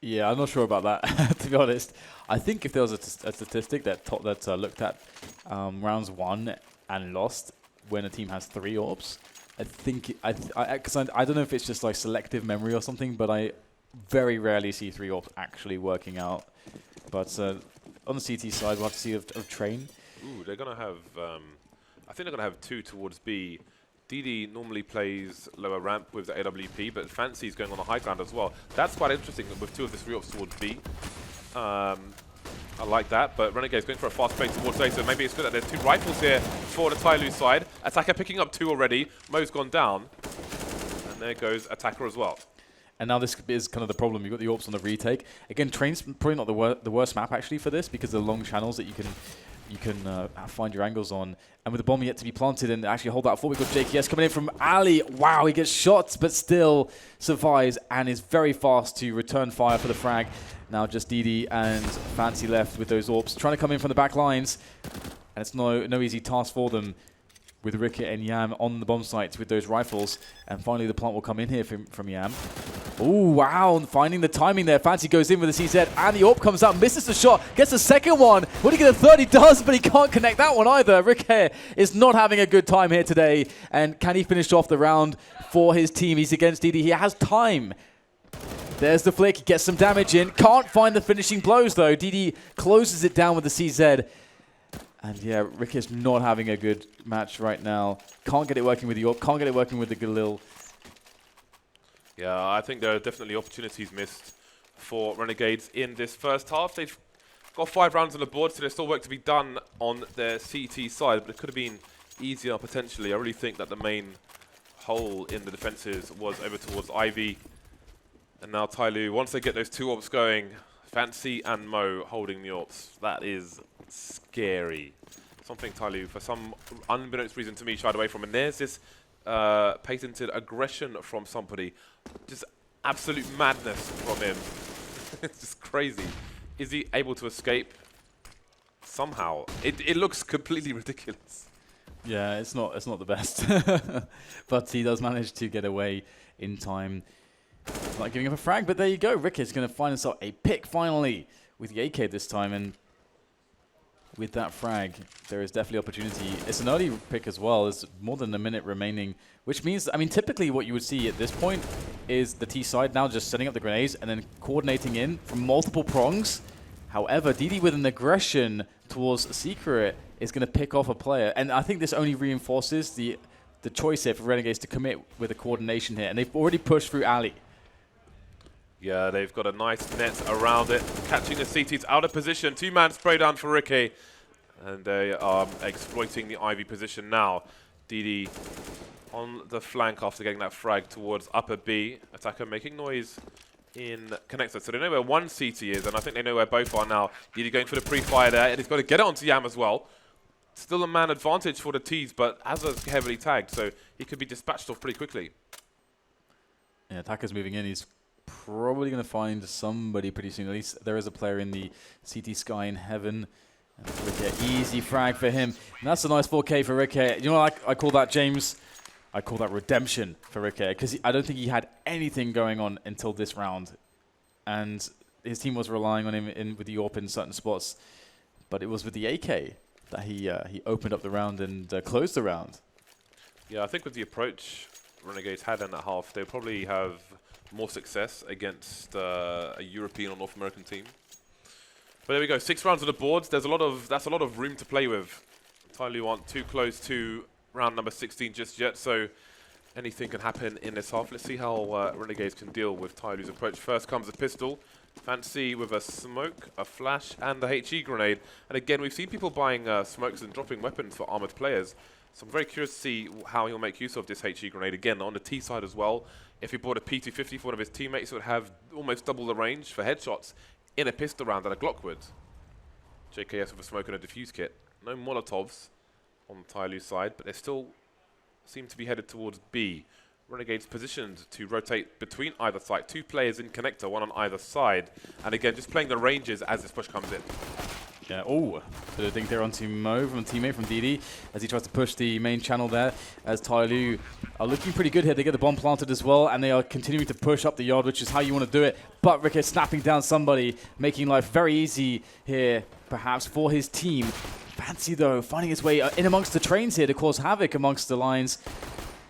[SPEAKER 5] Yeah, I'm not sure about that, to be honest. I think if there was a statistic that looked at rounds 1 and lost when a team has 3 AWPs, I think, because I don't know if it's just like selective memory or something, but I very rarely see 3 AWPs actually working out. But on the CT side, we'll have to see of Train.
[SPEAKER 6] Ooh, they're going to have, I think they're going to have 2 towards B. DD normally plays lower ramp with the AWP, but Fancy's going on the high ground as well. That's quite interesting with 2 of the 3 AWPs towards B. I like that, but Renegade's going for a fast play towards A, so maybe it's good that there's 2 rifles here for the TyLoo side. Attacker picking up 2 already. Mo's gone down. And there goes Attacker as well.
[SPEAKER 5] And now this is kind of the problem. You've got the AWPs on the retake. Again, Train's probably not the worst map actually for this, because of the long channels that you can find your angles on. And with the bomb yet to be planted and actually hold that fort, we've got JKS coming in from Ali. Wow, he gets shot, but still survives and is very fast to return fire for the frag. Now just DD and Fancy left with those AWPs, trying to come in from the back lines. And it's no easy task for them, with Ricket and Yam on the bomb sites with those rifles. And finally the plant will come in here from Yam. Oh, wow, finding the timing there. Fancy goes in with the CZ, and the AWP comes out, misses the shot, gets the second one. Would he get a third? He does, but he can't connect that one either. Ricket is not having a good time here today. And can he finish off the round for his team? He's against DD. He has time. There's the flick. He gets some damage in. Can't find the finishing blows, though. DD closes it down with the CZ. And yeah, Ricket's not having a good match right now. Can't get it working with the AWP. Can't get it working with the Galil.
[SPEAKER 6] Yeah, I think there are definitely opportunities missed for Renegades in this first half. They've got 5 rounds on the board, so there's still work to be done on their CT side, but it could have been easier potentially. I really think that the main hole in the defenses was over towards Ivy. And now TyLoo, once they get those 2 AWPs going, Fancy and Mo holding the AWPs. That is scary. Something TyLoo, for some unbeknownst reason to me, shied away from. And there's this patented aggression from somebody. Just absolute madness from him. It's just crazy. Is he able to escape? Somehow. It looks completely ridiculous.
[SPEAKER 5] Yeah, it's not the best. But he does manage to get away in time. Not giving up a frag, but there you go. Ricket's going to find himself a pick finally with the AK this time, and with that frag, there is definitely opportunity. It's an early pick as well. There's more than a minute remaining, which means, I mean, typically what you would see at this point is the T side now just setting up the grenades and then coordinating in from multiple prongs. However, DD with an aggression towards Secret is going to pick off a player, and I think this only reinforces the choice here for Renegades to commit with a coordination here, and they've already pushed through Ali.
[SPEAKER 6] Yeah, they've got a nice net around it, catching the CTs out of position. 2-man spray down for Ricky, and they are exploiting the Ivy position now. DD on the flank after getting that frag towards upper B. Attacker making noise in connector, so they know where one CT is, and I think they know where both are now. DD going for the pre-fire there, and he's got to get it onto Yam as well. Still a man advantage for the T's, but Azza's heavily tagged, so he could be dispatched off pretty quickly.
[SPEAKER 5] Yeah, Attacker's moving in. He's probably going to find somebody pretty soon. At least there is a player in the CT sky in heaven. Ricky, easy frag for him. And that's a nice 4K for Ricky. You know what I call that, James? I call that redemption for Ricky, because I don't think he had anything going on until this round. And his team was relying on him with the AWP in certain spots. But it was with the AK that he opened up the round and closed the round.
[SPEAKER 6] Yeah, I think with the approach Renegades had in that half, they'll probably have more success against a European or North American team. But there we go, 6 rounds on the boards. That's a lot of room to play with. TyLoo aren't too close to round number 16 just yet, so anything can happen in this half. Let's see how Renegades can deal with TyLoo's approach. First comes a pistol. Fancy with a smoke, a flash, and the HE grenade. And again, we've seen people buying smokes and dropping weapons for armored players. So I'm very curious to see how he'll make use of this HE grenade. Again, on the T side as well. If he bought a P250 for one of his teammates, it would have almost double the range for headshots in a pistol round that a Glock would. JKS with a smoke and a defuse kit. No Molotovs on TyLoo's side, but they still seem to be headed towards B. Renegades positioned to rotate between either side. 2 players in connector, 1 on either side. And again, just playing the ranges as this push comes in.
[SPEAKER 5] Yeah, oh, bit of dink there onto Mo from a teammate from DD as he tries to push the main channel there. As TyLoo are looking pretty good here. They get the bomb planted as well, and they are continuing to push up the yard, which is how you want to do it. But Rick is snapping down somebody, making life very easy here, perhaps, for his team. Fancy, though, finding his way in amongst the trains here to cause havoc amongst the lines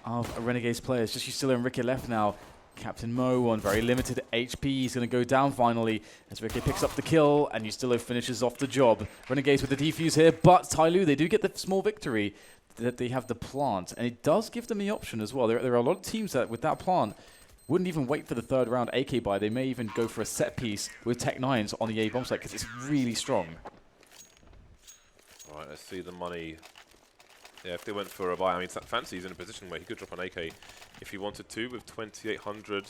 [SPEAKER 5] of Renegades players. Just Yustilo and Ricky left now. Captain Mo on very limited HP. He's going to go down finally as Ricky picks up the kill and Yustilo finishes off the job. Renegades with the defuse here, but TyLoo, they do get the small victory that they have the plant. And it does give them the option as well. There are a lot of teams that, with that plant, wouldn't even wait for the 3rd round AK buy. They may even go for a set piece with Tech 9s on the A bomb site because it's really strong.
[SPEAKER 6] All right, let's see the money. Yeah, if they went for a buy, I mean, Fancy's in a position where he could drop an AK if he wanted to with 2,800.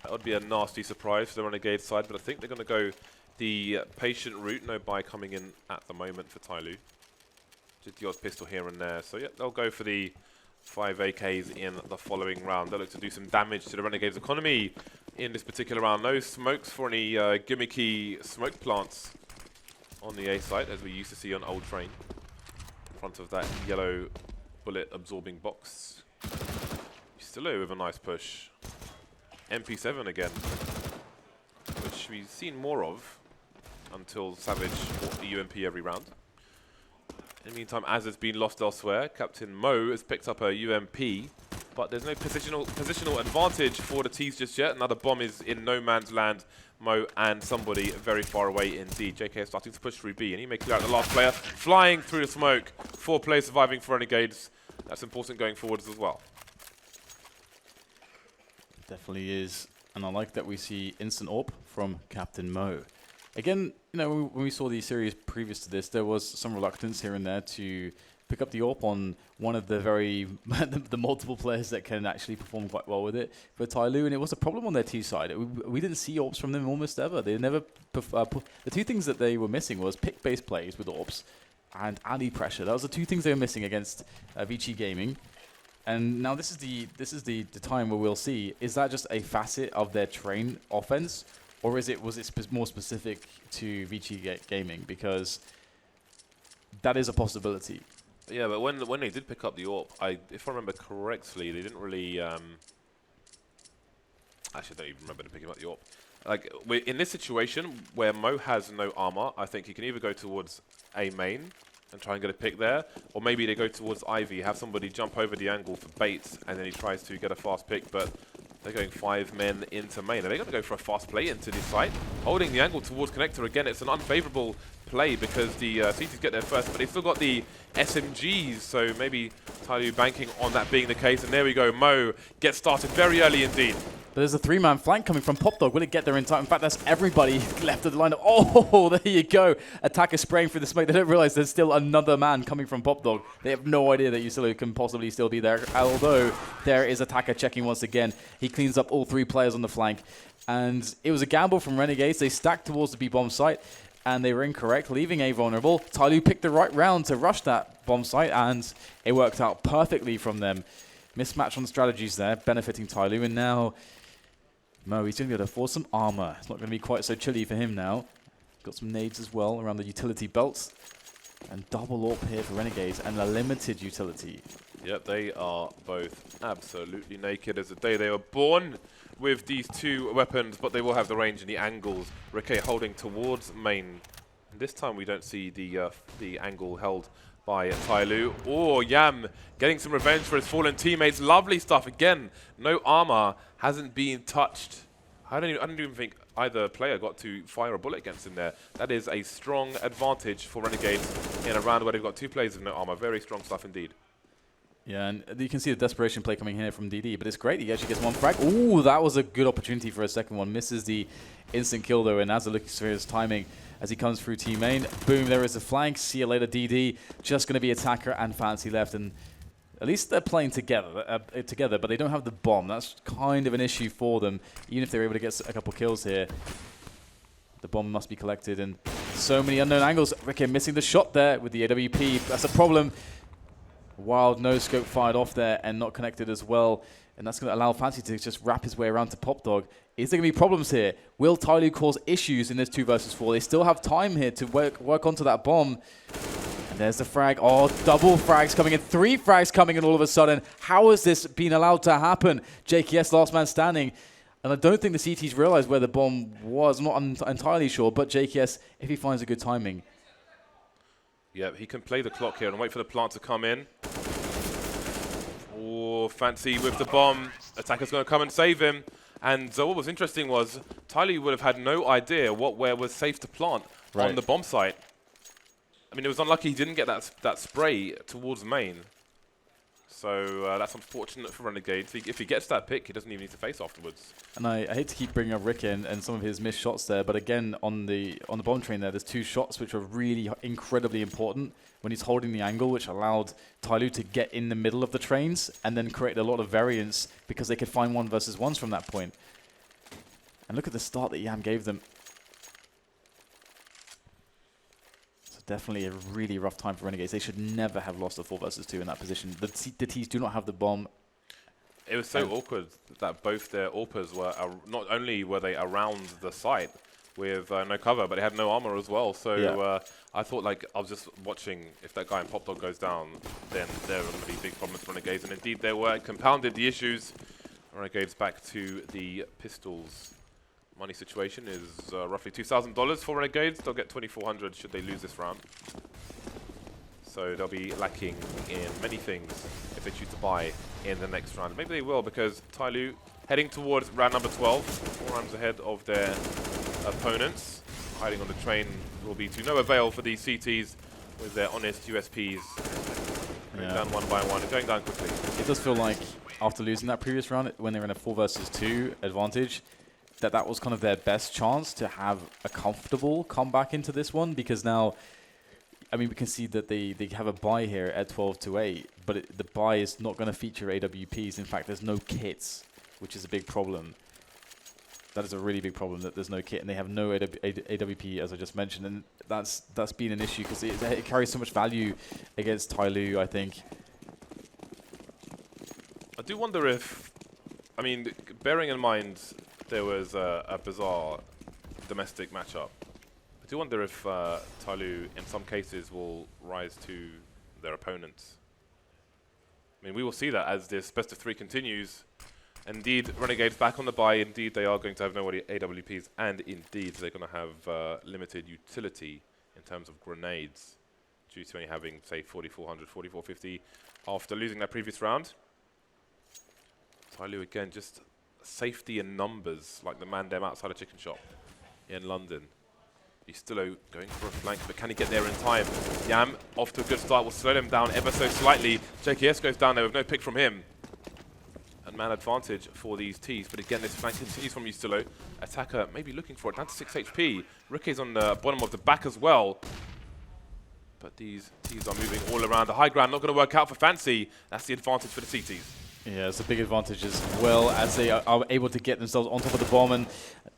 [SPEAKER 6] That would be a nasty surprise for the Renegade side, but I think they're going to go the patient route. No buy coming in at the moment for TyLoo. Just the odd pistol here and there. So, yeah, they'll go for the 5 AKs in the following round. They'll look to do some damage to the Renegades' economy in this particular round. No smokes for any gimmicky smoke plants on the A site, as we used to see on Old Train. Front of that yellow bullet absorbing box. Still with a nice push. MP7 again, which we've seen more of until Savage bought the UMP every round. In the meantime, as it's been lost elsewhere, Captain Mo has picked up a UMP, but there's no positional advantage for the T's just yet. Another bomb is in no man's land. Mo and somebody very far away indeed. JK is starting to push through B, and he may clear out the last player. Flying through the smoke. 4 players surviving for Renegades. That's important going forwards as well.
[SPEAKER 5] Definitely is. And I like that we see instant AWP from Captain Mo. Again, you know, when we saw the series previous to this, there was some reluctance here and there to pick up the AWP on one of the the multiple players that can actually perform quite well with it for TyLoo, and it was a problem on their T side. We didn't see AWPs from them almost ever. They never the 2 things that they were missing was pick-based plays with AWPs and alley pressure. That was the 2 things they were missing against Vici Gaming. And now this is the time where we'll see, is that just a facet of their train offense, or was it more specific to Vici Gaming? Because that is a possibility.
[SPEAKER 6] Yeah, but when they did pick up the AWP, if I remember correctly, they didn't really. Actually, I don't even remember them picking up the AWP. Like, we're in this situation where Mo has no armor, I think he can either go towards A main and try and get a pick there, or maybe they go towards Ivy, have somebody jump over the angle for baits, and then he tries to get a fast pick, but they're going 5 men into main. Are they going to go for a fast play into this site? Holding the angle towards connector again, it's an unfavorable play because the CTs get there first, but they've still got the SMGs, so maybe TyLoo banking on that being the case, and there we go, Mo gets started very early indeed.
[SPEAKER 5] But there's a 3-man flank coming from Pop Dog. Will it get there in time? In fact, that's everybody left of the lineup. Oh, there you go. Attacker spraying through the smoke. They don't realize there's still another man coming from Pop Dog. They have no idea that Yustilo can possibly still be there. Although there is Attacker checking once again. He cleans up all 3 players on the flank. And it was a gamble from Renegades. They stacked towards the B-bomb site, and they were incorrect, leaving A vulnerable. TyLoo picked the right round to rush that bomb site, and it worked out perfectly from them. Mismatch on the strategies there, benefiting TyLoo, and now Mo, he's going to be able to afford some armor. It's not going to be quite so chilly for him now. Got some nades as well around the utility belts. And double AWP here for Renegades, and a limited utility.
[SPEAKER 6] Yep, they are both absolutely naked as the day they were born with these 2 weapons, but they will have the range and the angles. Ricky holding towards main. And this time we don't see the angle held by TyLoo. Oh, Yam getting some revenge for his fallen teammates. Lovely stuff. Again, no armor, hasn't been touched. I don't even think either player got to fire a bullet against him there. That is a strong advantage for Renegades in a round where they've got 2 players with no armor. Very strong stuff indeed.
[SPEAKER 5] Yeah, and you can see the desperation play coming here from DD, but it's great. He actually gets 1 frag. Ooh, that was a good opportunity for a second one. Misses the instant kill, though, and Azza looks for his timing as he comes through team main. Boom, there is a flank. See you later, DD. Just going to be Attacker and Fancy left, and at least they're playing together, but they don't have the bomb. That's kind of an issue for them, even if they're able to get a couple kills here. The bomb must be collected, and so many unknown angles. Ricky missing the shot there with the AWP. That's a problem. Wild no-scope fired off there and not connected as well. And that's going to allow Fancy to just wrap his way around to Pop Dog. Is there going to be problems here? Will TyLoo cause issues in this 2 versus 4? They still have time here to work onto that bomb. And there's the frag. Oh, double frags coming in. 3 frags coming in all of a sudden. How has this been allowed to happen? JKS last man standing. And I don't think the CTs realized where the bomb was. I'm not entirely sure. But JKS, if he finds a good timing.
[SPEAKER 6] Yeah, he can play the clock here and wait for the plant to come in. Oh, Fancy with the bomb. Attacker's going to come and save him. And what was interesting was TyLoo would have had no idea where was safe to plant on the bomb site. I mean, it was unlucky he didn't get that spray towards main. So that's unfortunate for Renegades. If he gets that pick, he doesn't even need to face afterwards.
[SPEAKER 5] And I hate to keep bringing up Rick and some of his missed shots there, but again, on the bomb train there's 2 shots which are really incredibly important when he's holding the angle, which allowed TyLoo to get in the middle of the trains and then create a lot of variance because they could find 1 versus 1s from that point. And look at the start that Yam gave them. Definitely a really rough time for Renegades. They should never have lost a 4 versus 2 in that position. The T's do not have the bomb.
[SPEAKER 6] It was so awkward that both their AWPers were, not only were they around the site with no cover, but they had no armor as well. So yeah. I thought, like, I was just watching, if that guy in Pop Dog goes down, then there are going to be big problems for Renegades. And indeed there were. It compounded the issues. Renegades back to the pistols. Money situation is roughly $2,000 for Renegades. They'll get $2,400 should they lose this round. So they'll be lacking in many things if they choose to buy in the next round. Maybe they will, because TyLoo heading towards round number 12, 4 rounds ahead of their opponents. Hiding on the train will be to no avail for these CTs with their honest USPs. Going down 1 by 1, going down quickly.
[SPEAKER 5] It does feel like after losing that previous round, when they're in a 4 versus 2 advantage, that was kind of their best chance to have a comfortable comeback into this one, because now, I mean, we can see that they have a buy here at 12-8, but the buy is not going to feature AWPs. In fact, there's no kits, which is a big problem. That is a really big problem, that there's no kit, and they have no AWP, as I just mentioned, and that's been an issue, because it carries so much value against TyLoo, I think.
[SPEAKER 6] I do wonder if, I mean, bearing in mind there was a bizarre domestic matchup, I do wonder if TyLoo, in some cases, will rise to their opponents. I mean, we will see that as this best of 3 continues. Indeed, Renegades back on the buy. Indeed, they are going to have no AWPs, and indeed, they're going to have limited utility in terms of grenades, due to only having, say, 4,400, 4,450 after losing that previous round. TyLoo again, just safety in numbers, like the man dem outside a chicken shop in London. TyLoo going for a flank, but can he get there in time? Yam off to a good start, will slow them down ever so slightly. JKS goes down there with no pick from him. And man advantage for these T's, but again this flank continues from TyLoo. Attacker maybe looking for it, down to 6 HP. Ricky's on the bottom of the back as well. But these T's are moving all around. The high ground not going to work out for Fancy. That's the advantage for the CTs.
[SPEAKER 5] Yeah, it's a big advantage as well, as they are able to get themselves on top of the bomb, and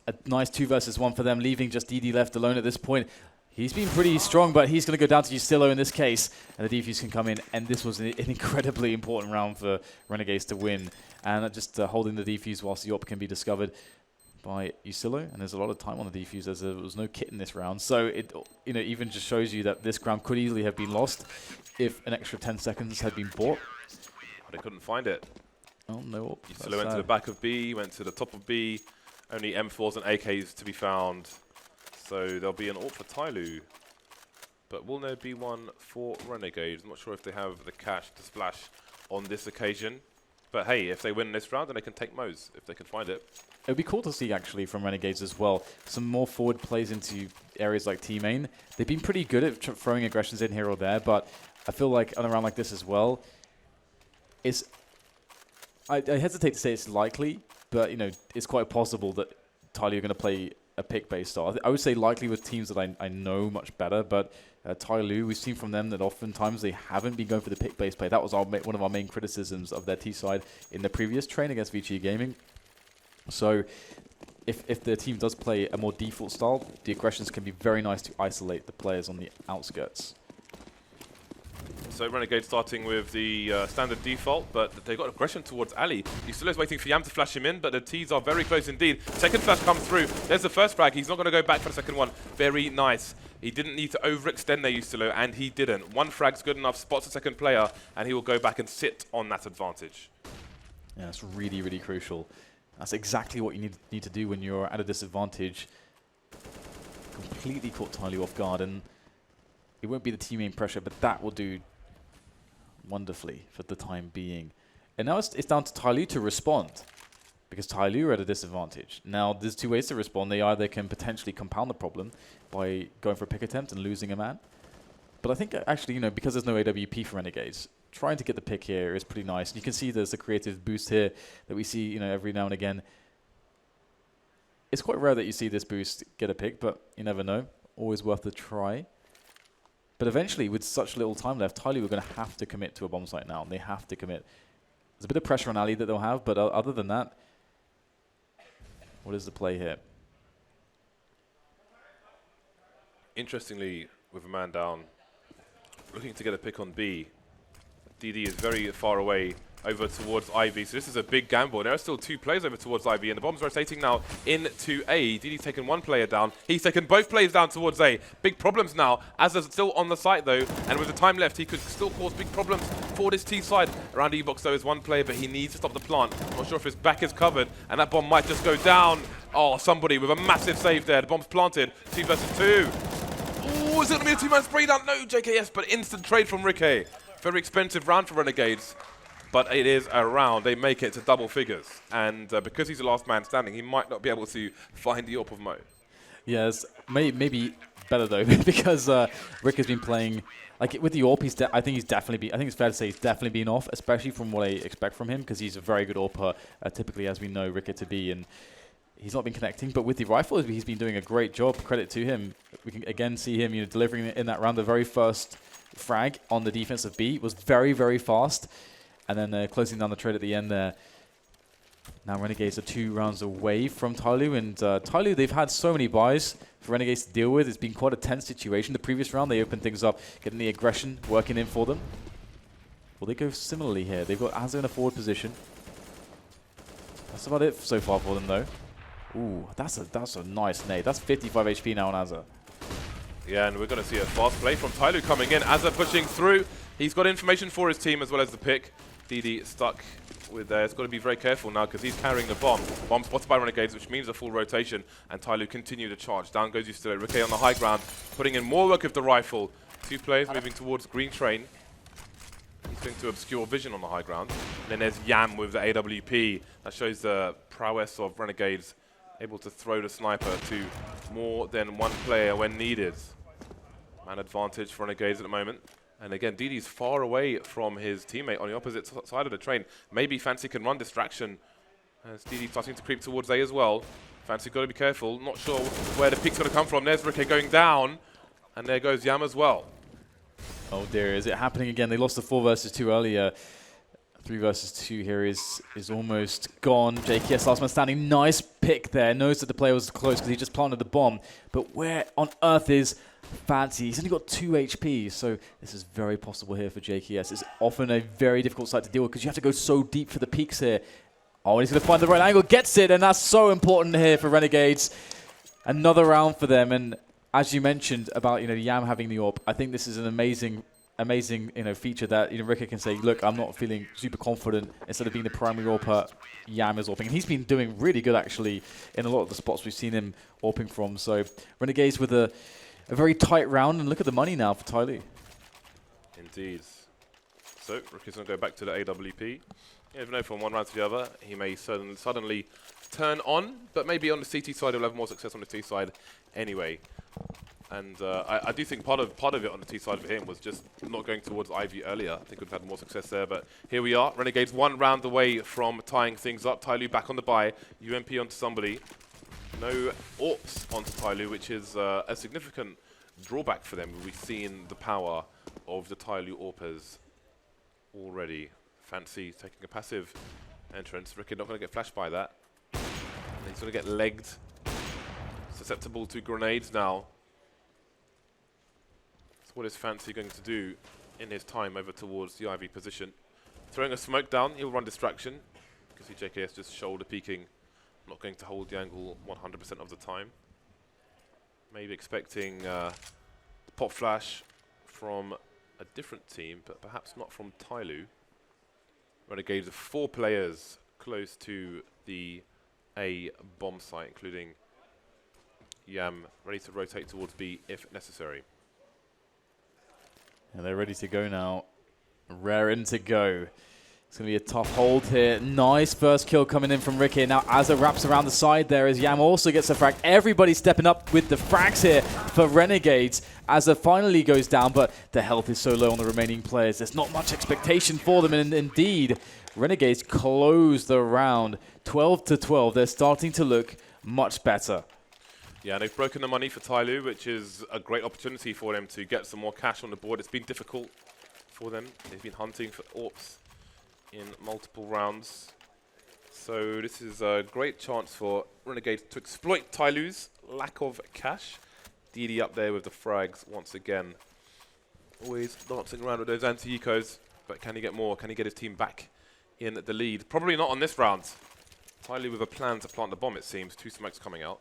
[SPEAKER 5] a nice 2 versus 1 for them, leaving just DD left alone at this point. He's been pretty strong, but he's going to go down to TyLoo in this case, and the defuse can come in, and this was an incredibly important round for Renegades to win. And just holding the defuse whilst the op can be discovered by TyLoo, and there's a lot of time on the defuse as there was no kit in this round. So it even just shows you that this round could easily have been lost if an extra 10 seconds had been bought.
[SPEAKER 6] They couldn't find it.
[SPEAKER 5] Oh, no.
[SPEAKER 6] TyLoo went to the back of B, went to the top of B. Only M4s and AKs to be found. So there'll be an AWP for TyLoo. But will there be one for Renegades? I'm not sure if they have the cash to splash on this occasion. But hey, if they win this round, then they can take Mo's, if they can find it.
[SPEAKER 5] It would be cool to see, actually, from Renegades as well. Some more forward plays into areas like T-main. They've been pretty good at throwing aggressions in here or there, but I feel like on a round like this as well, I hesitate to say it's likely, but it's quite possible that TyLoo are going to play a pick-based style. I would say likely with teams that I know much better, but TyLoo, we've seen from them that oftentimes they haven't been going for the pick-based play. That was one of our main criticisms of their T-side in the previous train against VG Gaming. So if the team does play a more default style, the aggressions can be very nice to isolate the players on the outskirts.
[SPEAKER 6] So Renegade starting with the standard default, but they got aggression towards Ali. He's still waiting for Yam to flash him in, but the T's are very close indeed. Second flash comes through. There's the first frag. He's not going to go back for the second one. Very nice. He didn't need to overextend there, TyLoo, and he didn't. One frag's good enough, spots the second player, and he will go back and sit on that advantage.
[SPEAKER 5] Yeah, that's really, really crucial. That's exactly what you need to do when you're at a disadvantage. Completely caught TyLoo off guard, and it won't be the team main pressure, but that will do wonderfully for the time being. And now it's down to TyLoo to respond, because TyLoo are at a disadvantage. Now, there's two ways to respond. They either can potentially compound the problem by going for a pick attempt and losing a man. But I think actually, because there's no AWP for Renegades, trying to get the pick here is pretty nice. And you can see there's a creative boost here that we see, every now and again. It's quite rare that you see this boost get a pick, but you never know. Always worth a try. But eventually, with such little time left, TyLoo are going to have to commit to a bomb site now. And they have to commit. There's a bit of pressure on Ali that they'll have, but other than that, what is the play here?
[SPEAKER 6] Interestingly, with a man down, looking to get a pick on B, DD is very far away over towards Ivy, so this is a big gamble. There are still two players over towards Ivy, and the bomb's rotating now into A. DD's taken one player down. He's taken both players down towards A. Big problems now. Azza's still on the site, though, and with the time left, he could still cause big problems for this T side. Around E-box, though, is one player, but he needs to stop the plant. Not sure if his back is covered, and that bomb might just go down. Oh, somebody with a massive save there. The bomb's planted. 2 versus 2. Ooh, is it going to be a two-man spray down? No, JKS, but instant trade from Ricky. Very expensive round for Renegades, but it is a round. They make it to double figures, and because he's the last man standing, he might not be able to find the AWP of Mo.
[SPEAKER 5] Yes, maybe better though, because Rick has been playing like with the AWP. I think it's fair to say he's definitely been off, especially from what I expect from him, because he's a very good AWPer, typically, as we know Rick to be, and he's not been connecting. But with the rifle, he's been doing a great job. Credit to him. We can again see him, delivering it in that round. The very first frag on the defensive B was very, very fast, and then closing down the trade at the end there. Now Renegades are 2 rounds away from TyLoo, and TyLoo, they've had so many buys for Renegades to deal with. It's been quite a tense situation. The previous round, they opened things up, getting the aggression working in for them. Will they go similarly here? They've got Azza in a forward position. That's about it so far for them, though. Ooh, that's a nice nade. That's 55 HP now on Azza.
[SPEAKER 6] Yeah, and we're going to see a fast play from TyLoo coming in. Azza pushing through. He's got information for his team as well as the pick. DD stuck with there. It's got to be very careful now because he's carrying the bomb. Bomb spotted by Renegades, which means a full rotation. And TyLoo continue to charge. Down goes TyLoo. Ricky on the high ground, putting in more work with the rifle. 2 players moving towards green train. He's going to obscure vision on the high ground. And then there's Yam with the AWP. That shows the prowess of Renegades, able to throw the sniper to more than one player when needed. Man advantage for Renegades at the moment. And again, DD's far away from his teammate on the opposite side of the train. Maybe Fancy can run distraction as DD starting to creep towards A as well. Fancy got to be careful. Not sure where the pick's going to come from. There's Ricky going down. And there goes Yam as well.
[SPEAKER 5] Oh dear, is it happening again? They lost the 4 versus 2 earlier. 3 versus 2 here is almost gone. JKS last man standing. Nice pick there. Knows that the player was close because he just planted the bomb. But where on earth is Fancy? He's only got 2 HP, so this is very possible here for JKS. It's often a very difficult site to deal with because you have to go so deep for the peaks here. Oh, he's going to find the right angle, gets it, and that's so important here for Renegades. Another round for them, and as you mentioned about Yam having the AWP, I think this is an amazing feature that Ricky can say, look, I'm not feeling super confident. Instead of being the primary AWPer, Yam is AWPing. And he's been doing really good actually in a lot of the spots we've seen him AWPing from. So Renegades with a a very tight round, and look at the money now for TyLoo.
[SPEAKER 6] Indeed. So, Ricky's going to go back to the AWP. You never know, from one round to the other, he may suddenly turn on, but maybe on the CT side he'll have more success on the T side anyway. And I do think part of it on the T side for him was just not going towards Ivy earlier. I think we've had more success there, but here we are. Renegades 1 round away from tying things up. TyLoo back on the buy. UMP onto somebody. No AWPs onto TyLoo, which is a significant drawback for them. We've seen the power of the TyLoo AWPers already. Fancy taking a passive entrance. Ricky not going to get flashed by that. And he's going to get legged. Susceptible to grenades now. What is Fancy going to do in his time over towards the Ivy position? Throwing a smoke down, he'll run distraction. You can see JKS just shoulder peeking, not going to hold the angle 100% of the time. Maybe expecting the pop flash from a different team, but perhaps not from TyLoo. Renegades of 4 players close to the A bomb site, including Yam, ready to rotate towards B if necessary.
[SPEAKER 5] And they're ready to go now. Raring to go. It's going to be a tough hold here. Nice first kill coming in from Ricky. Now Azza wraps around the side there as Yam also gets a frag. Everybody stepping up with the frags here for Renegades. Azza finally goes down, but the health is so low on the remaining players. There's not much expectation for them. And indeed, Renegades close the round 12-12. They're starting to look much better.
[SPEAKER 6] Yeah, and they've broken the money for TyLoo, which is a great opportunity for them to get some more cash on the board. It's been difficult for them. They've been hunting for AWPs in multiple rounds. So this is a great chance for Renegades to exploit TyLoo's lack of cash. DD up there with the frags once again. Always dancing around with those anti-ecos, but can he get more? Can he get his team back in the lead? Probably not on this round. TyLoo with a plan to plant the bomb, it seems. 2 smokes coming out.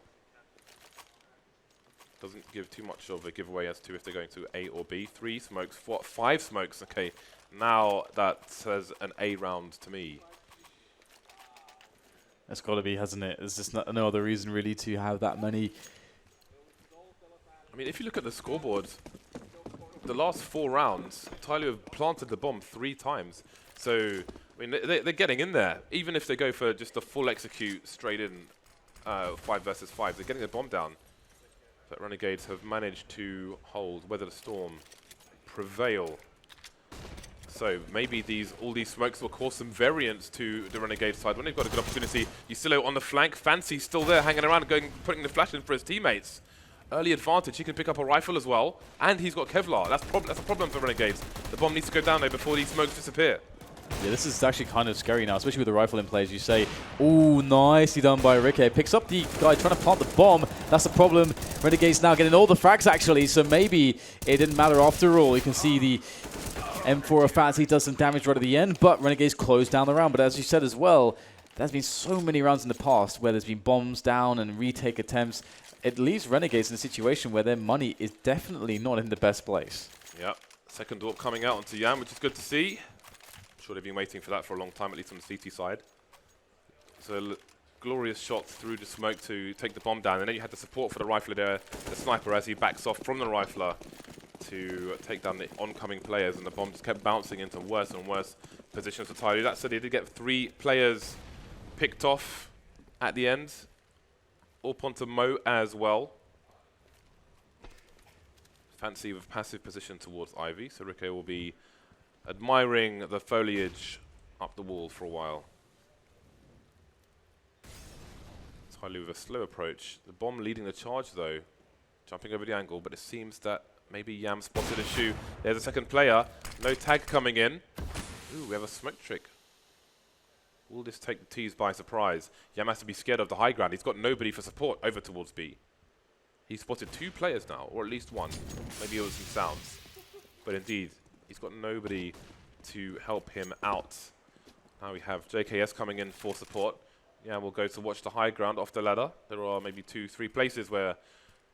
[SPEAKER 6] Doesn't give too much of a giveaway as to if they're going to A or B. 3 smokes, 5 smokes. Okay, now that says an A round to me.
[SPEAKER 5] That's got to be, hasn't it? There's just no other reason really to have that many.
[SPEAKER 6] I mean, if you look at the scoreboard, the last 4 rounds, TyLoo have planted the bomb 3 times. So, I mean, they're getting in there. Even if they go for just a full execute straight in 5 versus 5, they're getting the bomb down. But Renegades have managed to hold, weather the storm, prevail. So maybe all these smokes will cause some variance to the Renegade side. When they've got a good opportunity, Yusilo on the flank, Fancy still there hanging around, putting the flash in for his teammates. Early advantage, he can pick up a rifle as well, and he's got Kevlar. That's a problem for Renegades. The bomb needs to go down there before these smokes disappear.
[SPEAKER 5] Yeah, this is actually kind of scary now, especially with the rifle in play, as you say. Ooh, nicely done by Ricky. Picks up the guy trying to plant the bomb. That's the problem. Renegades now getting all the frags, actually, so maybe it didn't matter after all. You can see the M4 of Fancy does some damage right at the end, but Renegades close down the round. But as you said as well, there's been so many rounds in the past where there's been bombs down and retake attempts. It leaves Renegades in a situation where their money is definitely not in the best place.
[SPEAKER 6] Yep. Second AWP coming out onto Yam, which is good to see. I'm sure they've been waiting for that for a long time, at least on the CT side. So glorious shot through the smoke to take the bomb down, and then you had the support for the rifler there, the sniper, as he backs off from the rifler to take down the oncoming players, and the bomb just kept bouncing into worse and worse positions for TyLoo. That said, they did get 3 players picked off at the end. Up onto Mo as well. Fancy with passive position towards Ivy, so Ricky will be admiring the foliage up the wall for a while. TyLoo with a slow approach. The bomb leading the charge though, jumping over the angle, but it seems that maybe Yam spotted a shoe. There's a second player. No tag coming in. Ooh, we have a smoke trick. Will this take the T's by surprise? Yam has to be scared of the high ground. He's got nobody for support over towards B. He's spotted 2 players now, or at least 1. Maybe it was some sounds. But indeed, he's got nobody to help him out. Now we have JKS coming in for support. Yeah, we'll go to watch the high ground off the ladder. There are maybe 2-3 places where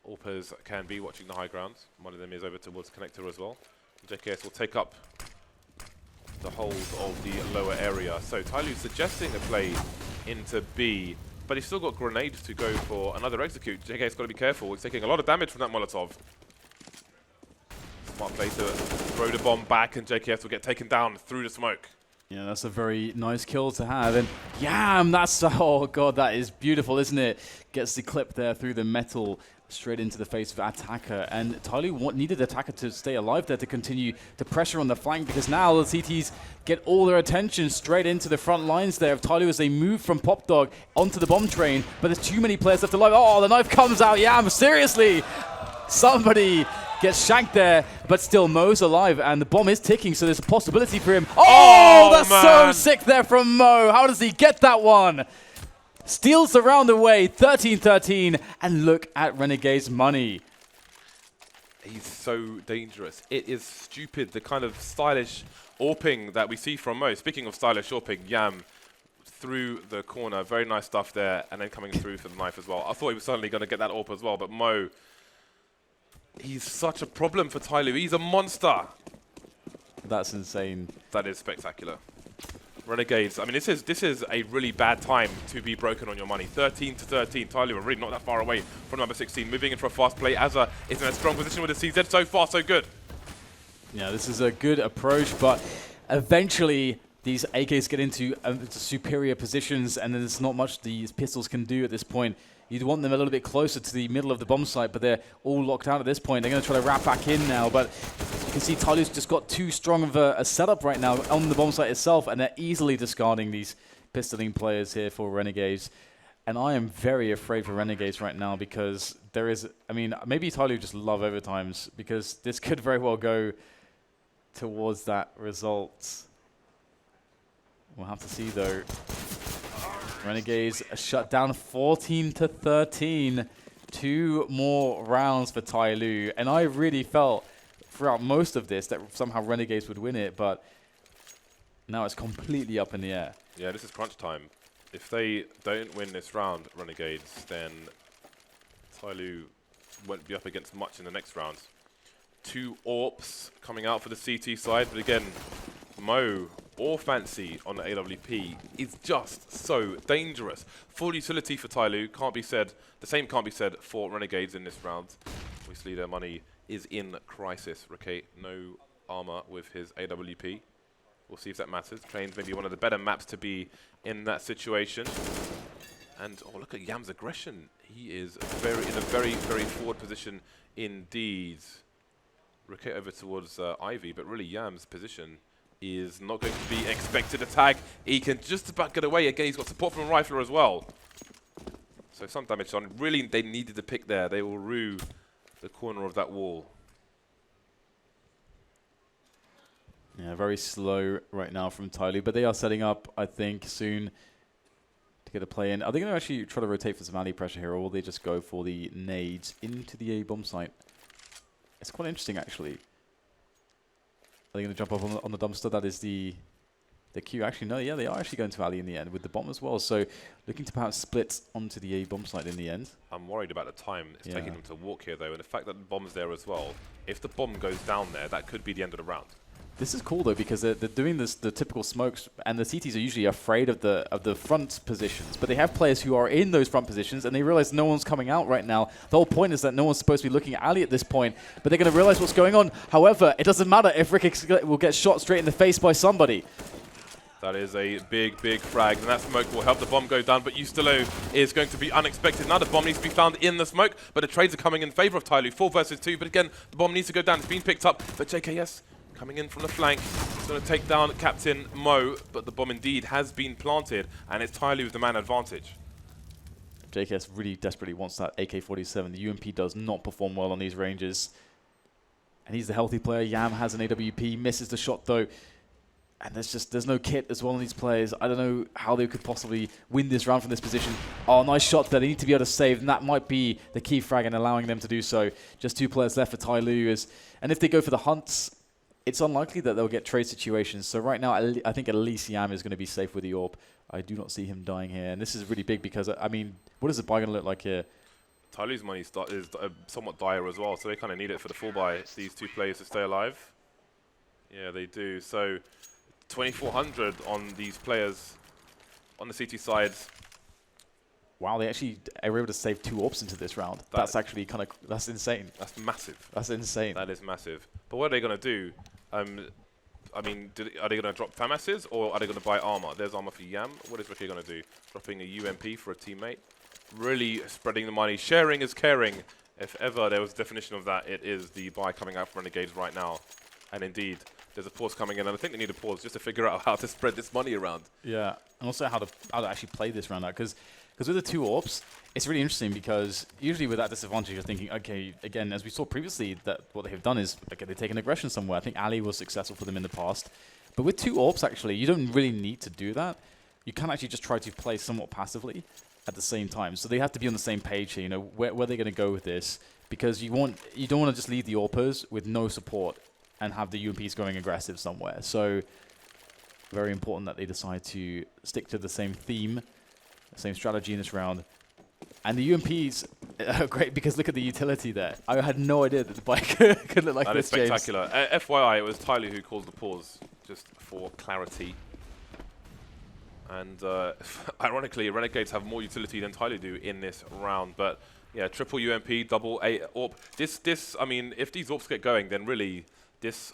[SPEAKER 6] AWPers can be watching the high ground. One of them is over towards connector as well. JKS will take up the hold of the lower area. So TyLoo suggesting a play into B, but he's still got grenades to go for another execute. JK's got to be careful. He's taking a lot of damage from that Molotov. Smart play to throw the bomb back, and JKS will get taken down through the smoke.
[SPEAKER 5] Yeah, that's a very nice kill to have. And Yam, that's, oh god, that is beautiful, isn't it? Gets the clip there through the metal straight into the face of Attacker. And TyLoo needed Attacker to stay alive there to continue to pressure on the flank, because now the CTs get all their attention straight into the front lines there of TyLoo as they move from Pop Dog onto the bomb train. But there's too many players left alive. Oh, the knife comes out. Yam, seriously! Somebody gets shanked there, but still Mo's alive, and the bomb is ticking, so there's a possibility for him. Oh, that's so sick there from Mo. How does he get that one? Steals the round away, 13-13, and look at Renegade's money.
[SPEAKER 6] He's so dangerous. It is stupid, the kind of stylish AWPing that we see from Mo. Speaking of stylish AWPing, Yam through the corner, very nice stuff there, and then coming through for the knife as well. I thought he was certainly going to get that AWP as well, but Mo, he's such a problem for TyLoo. He's a monster.
[SPEAKER 5] That's insane.
[SPEAKER 6] That is spectacular. Renegades, I mean, this is a really bad time to be broken on your money. 13-13. TyLoo are really not that far away from number 16. Moving in for a fast play. Azza is in a strong position with the CZ. So far, so good.
[SPEAKER 5] Yeah, this is a good approach, but eventually these AKs get into superior positions, and there's not much these pistols can do at this point. You'd want them a little bit closer to the middle of the bomb site, but they're all locked out at this point. They're going to try to wrap back in now, but as you can see, TyLoo's just got too strong of a setup right now on the bomb site itself, and they're easily discarding these pistoling players here for Renegades. And I am very afraid for Renegades right now, because there is, I mean, maybe TyLoo just love overtimes, because this could very well go towards that result. We'll have to see, though. Renegades shut down 14-13. 2 more rounds for TyLoo. And I really felt throughout most of this that somehow Renegades would win it, but now it's completely up in the air.
[SPEAKER 6] Yeah, this is crunch time. If they don't win this round, Renegades, then TyLoo won't be up against much in the next round. 2 AWPs coming out for the CT side, but again, Mo or Fancy on the AWP is just so dangerous. Full utility for TyLoo, can't be said. The same can't be said for Renegades in this round. Obviously, their money is in crisis. Rakate, no armor with his AWP. We'll see if that matters. Train's maybe one of the better maps to be in that situation. And oh, look at Yam's aggression. He is in a very, very forward position indeed. Rakate over towards Ivy, but really Yam's position is not going to be expected to tag. He can just about get away. Again, he's got support from a rifler as well. So some damage on. Really, they needed to pick there. They will rue the corner of that wall.
[SPEAKER 5] Yeah, very slow right now from TyLoo, but they are setting up, I think, soon to get a play in. Are they going to actually try to rotate for some alley pressure here, or will they just go for the nades into the A bomb site? It's quite interesting, actually. Are they going to jump up on the dumpster? That is the queue. Actually, no, yeah, they are actually going to alley in the end with the bomb as well. So looking to perhaps split onto the A bomb site in the end.
[SPEAKER 6] I'm worried about the time it's taking them to walk here, though, and the fact that the bomb's there as well. If the bomb goes down there, that could be the end of the round.
[SPEAKER 5] This is cool, though, because they're doing the typical smokes, and the CTs are usually afraid of the front positions. But they have players who are in those front positions, and they realize no one's coming out right now. The whole point is that no one's supposed to be looking at alley at this point, but they're going to realize what's going on. However, it doesn't matter if Rick will get shot straight in the face by somebody.
[SPEAKER 6] That is a big, big frag, and that smoke will help the bomb go down, but Ustalo is going to be unexpected. Now the bomb needs to be found in the smoke, but the trades are coming in favor of TyLoo. 4 versus 2, but again, the bomb needs to go down. It's been picked up, but JKS coming in from the flank. He's going to take down Captain Mo, but the bomb indeed has been planted, and it's TyLoo with the man advantage.
[SPEAKER 5] JKS really desperately wants that AK-47. The UMP does not perform well on these ranges. And he's the healthy player. Yam has an AWP, misses the shot though. And there's no kit as well on these players. I don't know how they could possibly win this round from this position. Oh, nice shot there. They need to be able to save, and that might be the key frag in allowing them to do so. Just 2 players left for TyLoo. And if they go for the hunts, it's unlikely that they'll get trade situations. So right now, I think at least Yam is going to be safe with the AWP. I do not see him dying here. And this is really big because, I mean, what is the buy going to look like here?
[SPEAKER 6] TyLoo's money is somewhat dire as well, so they kind of need it for the full buy, these 2 players to stay alive. Yeah, they do. So 2,400 on these players on the CT sides.
[SPEAKER 5] wow, they actually were able to save 2 AWPs into this round. That's actually that's insane.
[SPEAKER 6] That's massive.
[SPEAKER 5] That's insane.
[SPEAKER 6] That is massive. But what are they going to do? I mean, are they going to drop FAMASs or are they going to buy armor? There's armor for Yam. What is Ricky going to do? Dropping a UMP for a teammate. Really spreading the money. Sharing is caring. If ever there was a definition of that, it is the buy coming out from Renegades right now. And indeed, there's a pause coming in, and I think they need a pause just to figure out how to spread this money around.
[SPEAKER 5] Yeah, and also how to actually play this round out, because with the 2 AWPs, it's really interesting because usually with that disadvantage, you're thinking, okay, again, as we saw previously, that what they have done is, okay, they take an aggression somewhere. I think Ali was successful for them in the past. But with 2 AWPs, actually, you don't really need to do that. You can actually just try to play somewhat passively at the same time. So they have to be on the same page here, where they're going to go with this, because you don't want to just leave the AWPers with no support and have the UMPs going aggressive somewhere. So very important that they decide to stick to the same theme, the same strategy in this round. And the UMPs are great because look at the utility there. I had no idea that the bike could look like
[SPEAKER 6] that
[SPEAKER 5] this,
[SPEAKER 6] That is spectacular. FYI, it was TyLoo who called the pause, just for clarity. And ironically, Renegades have more utility than TyLoo do in this round. But yeah, triple UMP, double A AWP. This, I mean, if these AWPs get going, then really this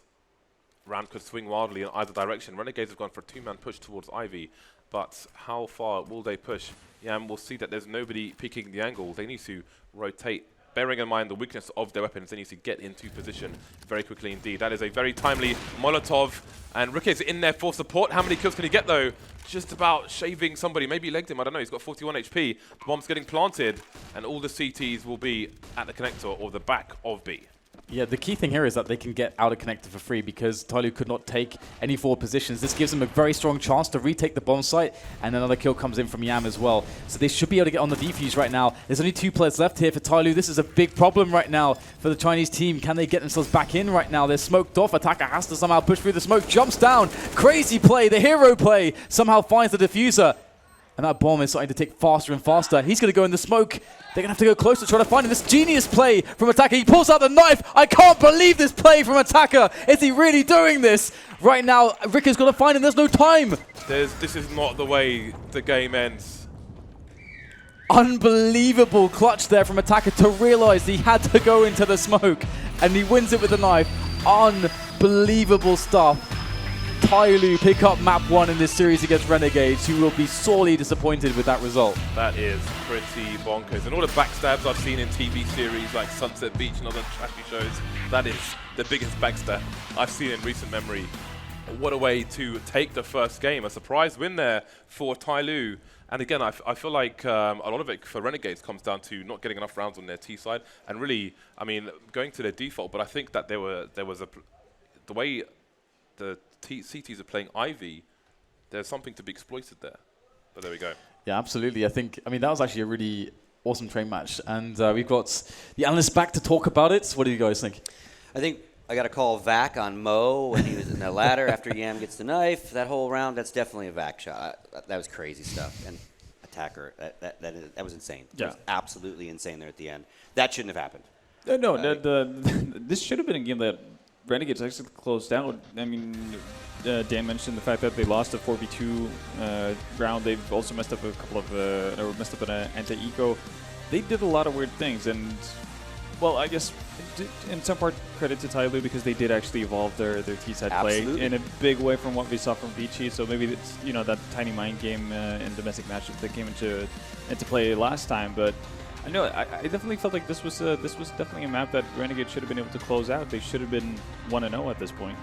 [SPEAKER 6] round could swing wildly in either direction. Renegades have gone for a 2-man push towards Ivy, but how far will they push? Yeah, and we'll see that there's nobody peeking the angle. They need to rotate. Bearing in mind the weakness of their weapons, they need to get into position very quickly indeed. That is a very timely Molotov, and Rick is in there for support. How many kills can he get though? Just about shaving somebody. Maybe he legged him, I don't know. He's got 41 HP. The bomb's getting planted, and all the CTs will be at the connector or the back of B.
[SPEAKER 5] Yeah, the key thing here is that they can get out of connector for free because TyLoo could not take any forward positions. This gives them a very strong chance to retake the bomb site, and another kill comes in from Yam as well. So they should be able to get on the defuse right now. There's only 2 players left here for TyLoo. This is a big problem right now for the Chinese team. Can they get themselves back in right now? They're smoked off. Attacker has to somehow push through the smoke, jumps down. Crazy play, the hero play, somehow finds the diffuser. And that bomb is starting to tick faster and faster. He's going to go in the smoke. They're going to have to go closer to try to find him. This genius play from Attacker. He pulls out the knife. I can't believe this play from Attacker. Is he really doing this? Right now, Rick is going to find him. There's no time.
[SPEAKER 6] This is not the way the game ends.
[SPEAKER 5] Unbelievable clutch there from Attacker to realize he had to go into the smoke. And he wins it with the knife. Unbelievable stuff. TyLoo pick up map 1 in this series against Renegades, who will be sorely disappointed with that result.
[SPEAKER 6] That is pretty bonkers. And all the backstabs I've seen in TV series like Sunset Beach and other trashy shows, that is the biggest backstab I've seen in recent memory. What a way to take the first game. A surprise win there for TyLoo. And again, I feel like a lot of it for Renegades comes down to not getting enough rounds on their T side and really, I mean, going to their default. But I think that the way the CTs are playing Ivy, there's something to be exploited there. But there we go.
[SPEAKER 5] Yeah, absolutely. I mean, that was actually a really awesome train match. And we've got the analysts back to talk about it. What do you guys think?
[SPEAKER 2] I think I got to call Vac on Mo when he was in the ladder after Yam gets the knife. That whole round, that's definitely a Vac shot. That was crazy stuff. And Attacker, that was insane.
[SPEAKER 3] Yeah.
[SPEAKER 2] It was absolutely insane there at the end. That shouldn't have happened.
[SPEAKER 3] This should have been a game that Renegades actually closed out. I mean, Dan mentioned the fact that they lost a 4v2 round. They've also messed up a couple of, messed up an anti-eco. They did a lot of weird things, and well, I guess in some part credit to TyLoo because they did actually evolve their T-side play in a big way from what we saw from Vici. So maybe it's that tiny mind game in domestic matchup that came into play last time, but. I know. I definitely felt like this was definitely a map that Renegade should have been able to close out. They should have been 1-0 at this point.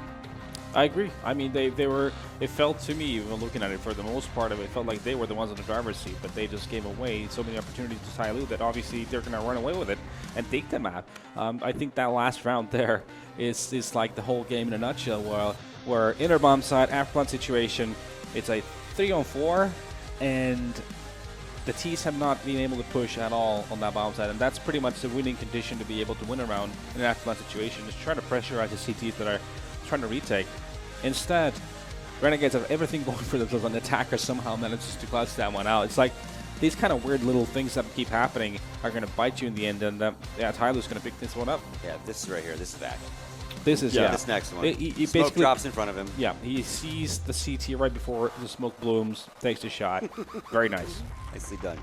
[SPEAKER 4] I agree. I mean, they were. It felt to me, when looking at it, for the most part of it, felt like they were the ones in the driver's seat, but they just gave away so many opportunities to TyLoo that obviously they're going to run away with it and take the map. I think that last round there is like the whole game in a nutshell. Where inner bomb side, after bomb situation, it's a 3-on-4, and the T's have not been able to push at all on that bomb side, and that's pretty much the winning condition to be able to win a round in an aftermath situation, is try to pressurize the CTs that are trying to retake. Instead, Renegades have everything going for themselves, and the Attacker somehow manages to clutch that one out. It's like these kind of weird little things that keep happening are going to bite you in the end, and TyLoo's going to pick this one up.
[SPEAKER 2] Yeah, this is right here. This is that.
[SPEAKER 4] This is,
[SPEAKER 2] this next one.
[SPEAKER 4] He
[SPEAKER 2] smoke
[SPEAKER 4] basically
[SPEAKER 2] drops in front of him.
[SPEAKER 4] Yeah, he sees the CT right before the smoke blooms, takes the shot. Very nice.
[SPEAKER 2] Nicely done.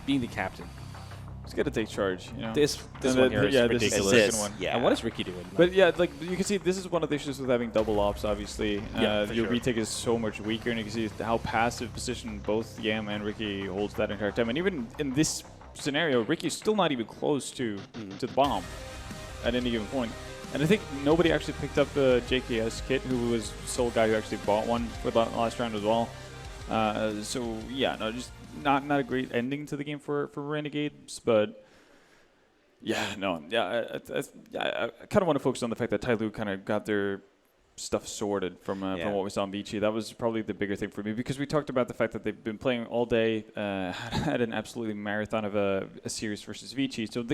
[SPEAKER 4] being the captain.
[SPEAKER 3] He's got to take charge. You know?
[SPEAKER 4] This one here is ridiculous.
[SPEAKER 2] This,
[SPEAKER 4] And what is Ricky doing?
[SPEAKER 3] But yeah, like you can see, this is one of the issues with having double ops. Obviously,
[SPEAKER 4] Yeah, for
[SPEAKER 3] your
[SPEAKER 4] sure.
[SPEAKER 3] retake is so much weaker, and you can see how passive position both Yam and Ricky holds that entire time. And even in this scenario, Ricky's still not even close to the bomb at any given point. And I think nobody actually picked up the JKS kit, who was the sole guy who actually bought one for the last round as well. So yeah, no, just not a great ending to the game for Renegades, but. Yeah, no, yeah, I kind of want to focus on the fact that TyLoo kind of got their stuff sorted from what we saw in Beachy. That was probably the bigger thing for me, because we talked about the fact that they've been playing all day, had an absolutely marathon of a series versus Vici. So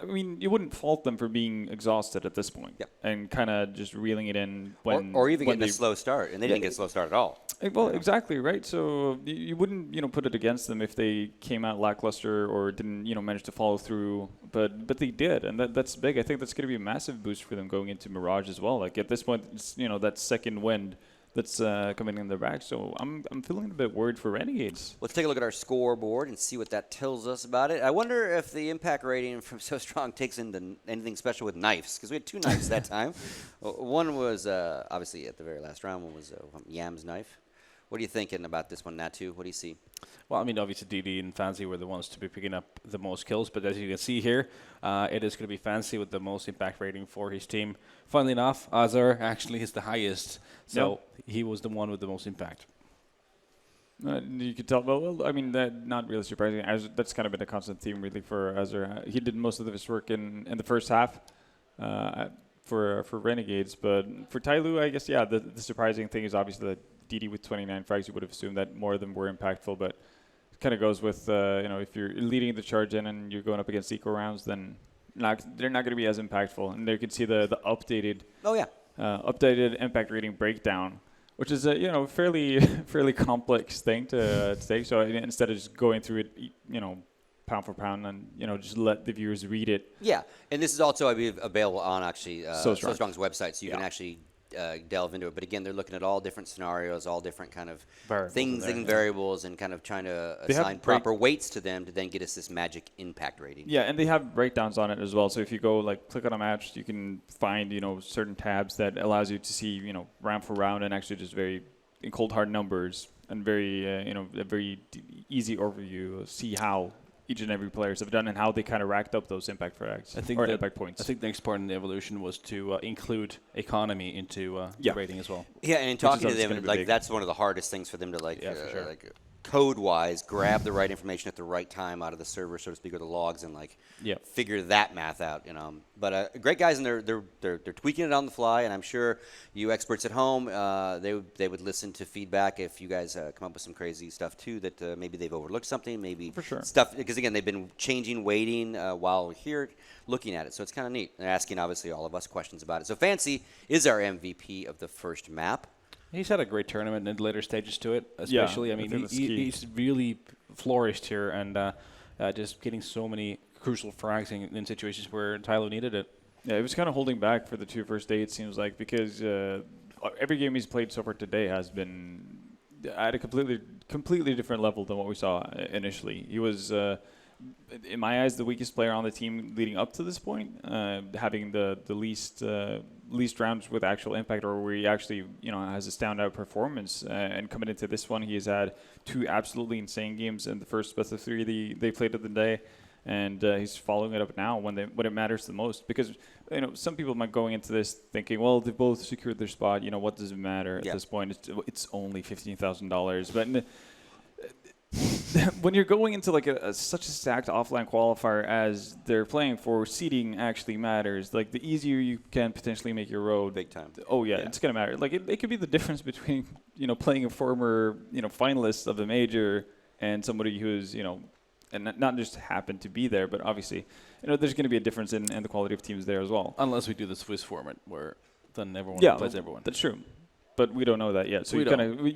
[SPEAKER 3] I mean, you wouldn't fault them for being exhausted at this point, and kind of just reeling it in when
[SPEAKER 2] or even
[SPEAKER 3] when
[SPEAKER 2] getting a slow start, and they didn't get a slow start at all.
[SPEAKER 3] Well, exactly, right? So you wouldn't, put it against them if they came out lackluster or didn't, manage to follow through. But they did, and that's big. I think that's going to be a massive boost for them going into Mirage as well. Like at this point, it's, that second wind that's coming in their back. So I'm feeling a bit worried for Renegades.
[SPEAKER 2] Let's take a look at our scoreboard and see what that tells us about it. I wonder if the impact rating from So Strong takes into anything special with knives, because we had 2 knives that time. One was obviously at the very last round. One was Yam's knife. What are you thinking about this one, Natu? What do you see?
[SPEAKER 4] Well, I mean, obviously, DD and Fancy were the ones to be picking up the most kills. But as you can see here, it is going to be Fancy with the most impact rating for his team. Funnily enough, Azar actually is the highest. So he was the one with the most impact.
[SPEAKER 3] You could tell. Well, I mean, that not really surprising. That's kind of been a constant theme, really, for Azar. He did most of his work in the first half for Renegades. But for TyLoo, I guess, the surprising thing is obviously that DD with 29 frags, you would have assumed that more of them were impactful, but it kind of goes with, if you're leading the charge in and you're going up against eco rounds, then they're not going to be as impactful. And there you can see the updated updated impact rating breakdown, which is a fairly complex thing to take. So instead of just going through it, pound for pound, and just let the viewers read it.
[SPEAKER 2] Yeah, and this is also, I believe, available on actually So
[SPEAKER 3] Strong.
[SPEAKER 2] Strong's website, so you can actually delve into it. But again, they're looking at all different scenarios, all different kind of things and variables, and kind of trying to assign proper weights to them to then get us this magic impact rating.
[SPEAKER 3] Yeah, and they have breakdowns on it as well. So if you go click on a match, you can find certain tabs that allows you to see round for round, and actually just very in cold hard numbers, and very a very easy overview of see how each and every players have done and how they kind of racked up those impact frags or impact points.
[SPEAKER 4] I think the next part in the evolution was to include economy into the rating as well.
[SPEAKER 2] Yeah, and talking to them, that's one of the hardest things for them to code-wise grab the right information at the right time out of the server, so to speak, or the logs, and figure that math out. But great guys, and they're tweaking it on the fly. And I'm sure you experts at home, they would listen to feedback if you guys come up with some crazy stuff too, that maybe they've overlooked something, maybe
[SPEAKER 3] for sure
[SPEAKER 2] stuff, because again they've been changing weighting while we're here looking at it, so it's kind of neat. They're asking obviously all of us questions about it. So Fancy is our MVP of the first map.
[SPEAKER 4] He's had a great tournament in the later stages to it, especially. I mean, he's really flourished here, and just getting so many crucial frags in situations where TyLoo needed it.
[SPEAKER 3] Yeah, he was kind of holding back for the 2 first days, it seems like, because every game he's played so far today has been at a completely different level than what we saw initially. He was, in my eyes, the weakest player on the team leading up to this point, having the least rounds with actual impact, or where he actually has a standout performance. And coming into this one, he has had 2 absolutely insane games in the first best of 3 they played of the day, and he's following it up now when it matters the most. Because some people might going into this thinking, well, they both secured their spot. What does it matter at this point? It's only $15,000, but. When you're going into such a stacked offline qualifier as they're playing for, seeding actually matters. The easier you can potentially make your road,
[SPEAKER 2] big time.
[SPEAKER 3] Oh yeah, it's gonna matter. It could be the difference between playing a former finalist of a major and somebody who's and not just happened to be there, but obviously there's going to be a difference in the quality of teams there as well.
[SPEAKER 4] Unless we do the Swiss format where then everyone plays everyone.
[SPEAKER 3] That's true. But we don't know that yet, so you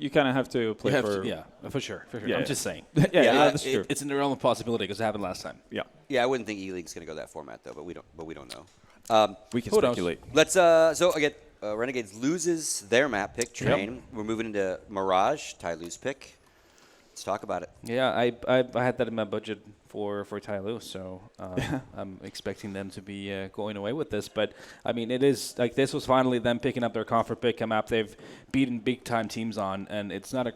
[SPEAKER 3] kind of have to play for.
[SPEAKER 4] For sure.
[SPEAKER 3] Yeah,
[SPEAKER 4] I'm just saying.
[SPEAKER 3] That's true.
[SPEAKER 4] It's in the realm of possibility because it happened last time.
[SPEAKER 2] Yeah, I wouldn't think E-League's going to go that format though, but we don't know.
[SPEAKER 3] We can speculate.
[SPEAKER 2] Let's so again, Renegades loses their map pick, Train. We're moving into Mirage, TyLoo's pick. Let's talk about it.
[SPEAKER 4] Yeah, I had that in my budget for TyLoo, so I'm expecting them to be going away with this. But I mean, it is like this was finally them picking up their comfort pick, a map they've beaten big time teams on, and it's not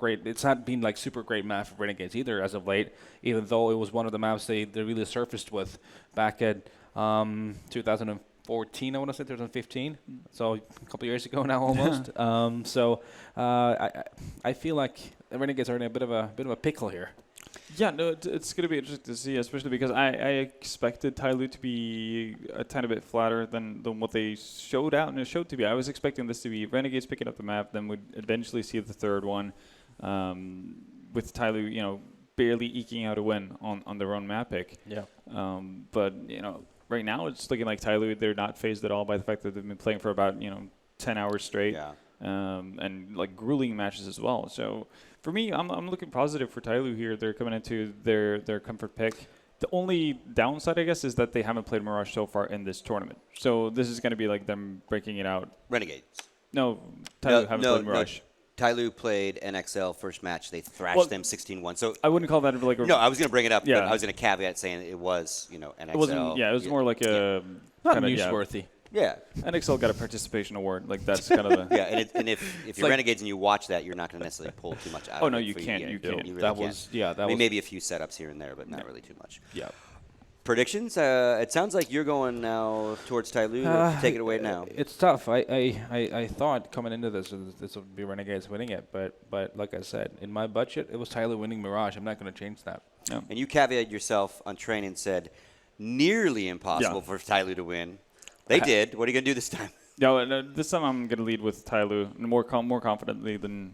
[SPEAKER 4] been like super great map for Renegades either as of late. Even though it was one of the maps they really surfaced with back at 2014, I want to say 2015, so a couple years ago now almost. I feel like the Renegades are in a bit of a pickle here.
[SPEAKER 3] Yeah, no, it's going to be interesting to see, especially because I expected TyLoo to be a tiny bit flatter than what they showed out and it showed to be. I was expecting this to be Renegades picking up the map, then we'd eventually see the third one with TyLoo, barely eking out a win on their own map pick.
[SPEAKER 4] Yeah.
[SPEAKER 3] But, right now it's looking like TyLoo, they're not phased at all by the fact that they've been playing for about, 10 hours straight.
[SPEAKER 2] Yeah.
[SPEAKER 3] And like grueling matches as well. So for me, I'm looking positive for TyLoo here. They're coming into their comfort pick. The only downside, I guess, is that they haven't played Mirage so far in this tournament. So this is going to be like them breaking it out.
[SPEAKER 2] Renegades.
[SPEAKER 3] No, TyLoo haven't played Mirage.
[SPEAKER 2] TyLoo played NXL first match. They thrashed them 16-1. So
[SPEAKER 3] I wouldn't call that like a...
[SPEAKER 2] No, I was going to bring it up,
[SPEAKER 3] Yeah.
[SPEAKER 2] but I was going to caveat saying it was, NXL.
[SPEAKER 3] It wasn't, it was more like a...
[SPEAKER 4] Not newsworthy.
[SPEAKER 2] Yeah.
[SPEAKER 3] NXL got a participation award. Like, that's kind of the...
[SPEAKER 2] Yeah, and if you're
[SPEAKER 4] like,
[SPEAKER 2] Renegades and you watch that, you're not going to necessarily pull too much out of it.
[SPEAKER 3] Oh, no, you
[SPEAKER 2] for
[SPEAKER 3] can't. You can't.
[SPEAKER 2] really
[SPEAKER 4] that
[SPEAKER 2] can't.
[SPEAKER 4] was, yeah, that
[SPEAKER 2] I mean,
[SPEAKER 4] was...
[SPEAKER 2] maybe a few setups here and there, but not really too much.
[SPEAKER 4] Yeah.
[SPEAKER 2] Predictions? It sounds like you're going now towards TyLoo. Take it away now.
[SPEAKER 4] It's tough. I thought coming into this would be Renegades winning it, but like I said, in my budget, it was TyLoo winning Mirage. I'm not going to change that.
[SPEAKER 3] No.
[SPEAKER 2] And you caveated yourself on training and said nearly impossible for TyLoo to win. They did. What are you going to do this time?
[SPEAKER 3] No, this time I'm going to lead with TyLoo more confidently than,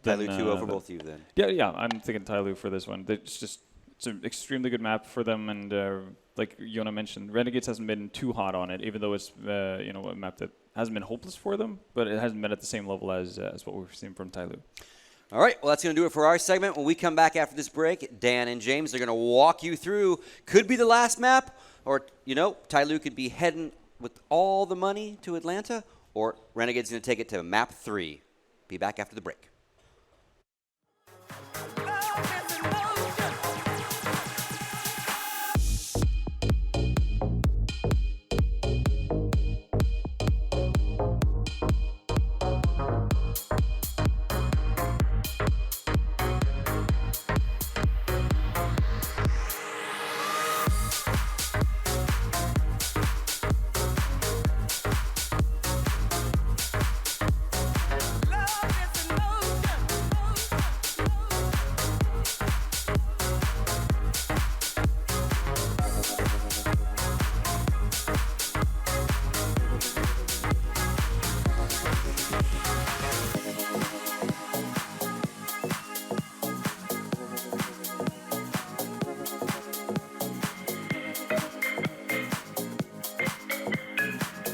[SPEAKER 2] TyLoo 2 over both of you then.
[SPEAKER 3] Yeah, I'm thinking TyLoo for this one. It's an extremely good map for them, and like Yona mentioned, Renegades hasn't been too hot on it, even though it's a map that hasn't been hopeless for them, but it hasn't been at the same level as what we've seen from TyLoo.
[SPEAKER 2] All right, well, that's going to do it for our segment. When we come back after this break, Dan and James are going to walk you through, could be the last map, or, TyLoo could be heading with all the money to Atlanta, or Renegades going to take it to map 3. Be back after the break.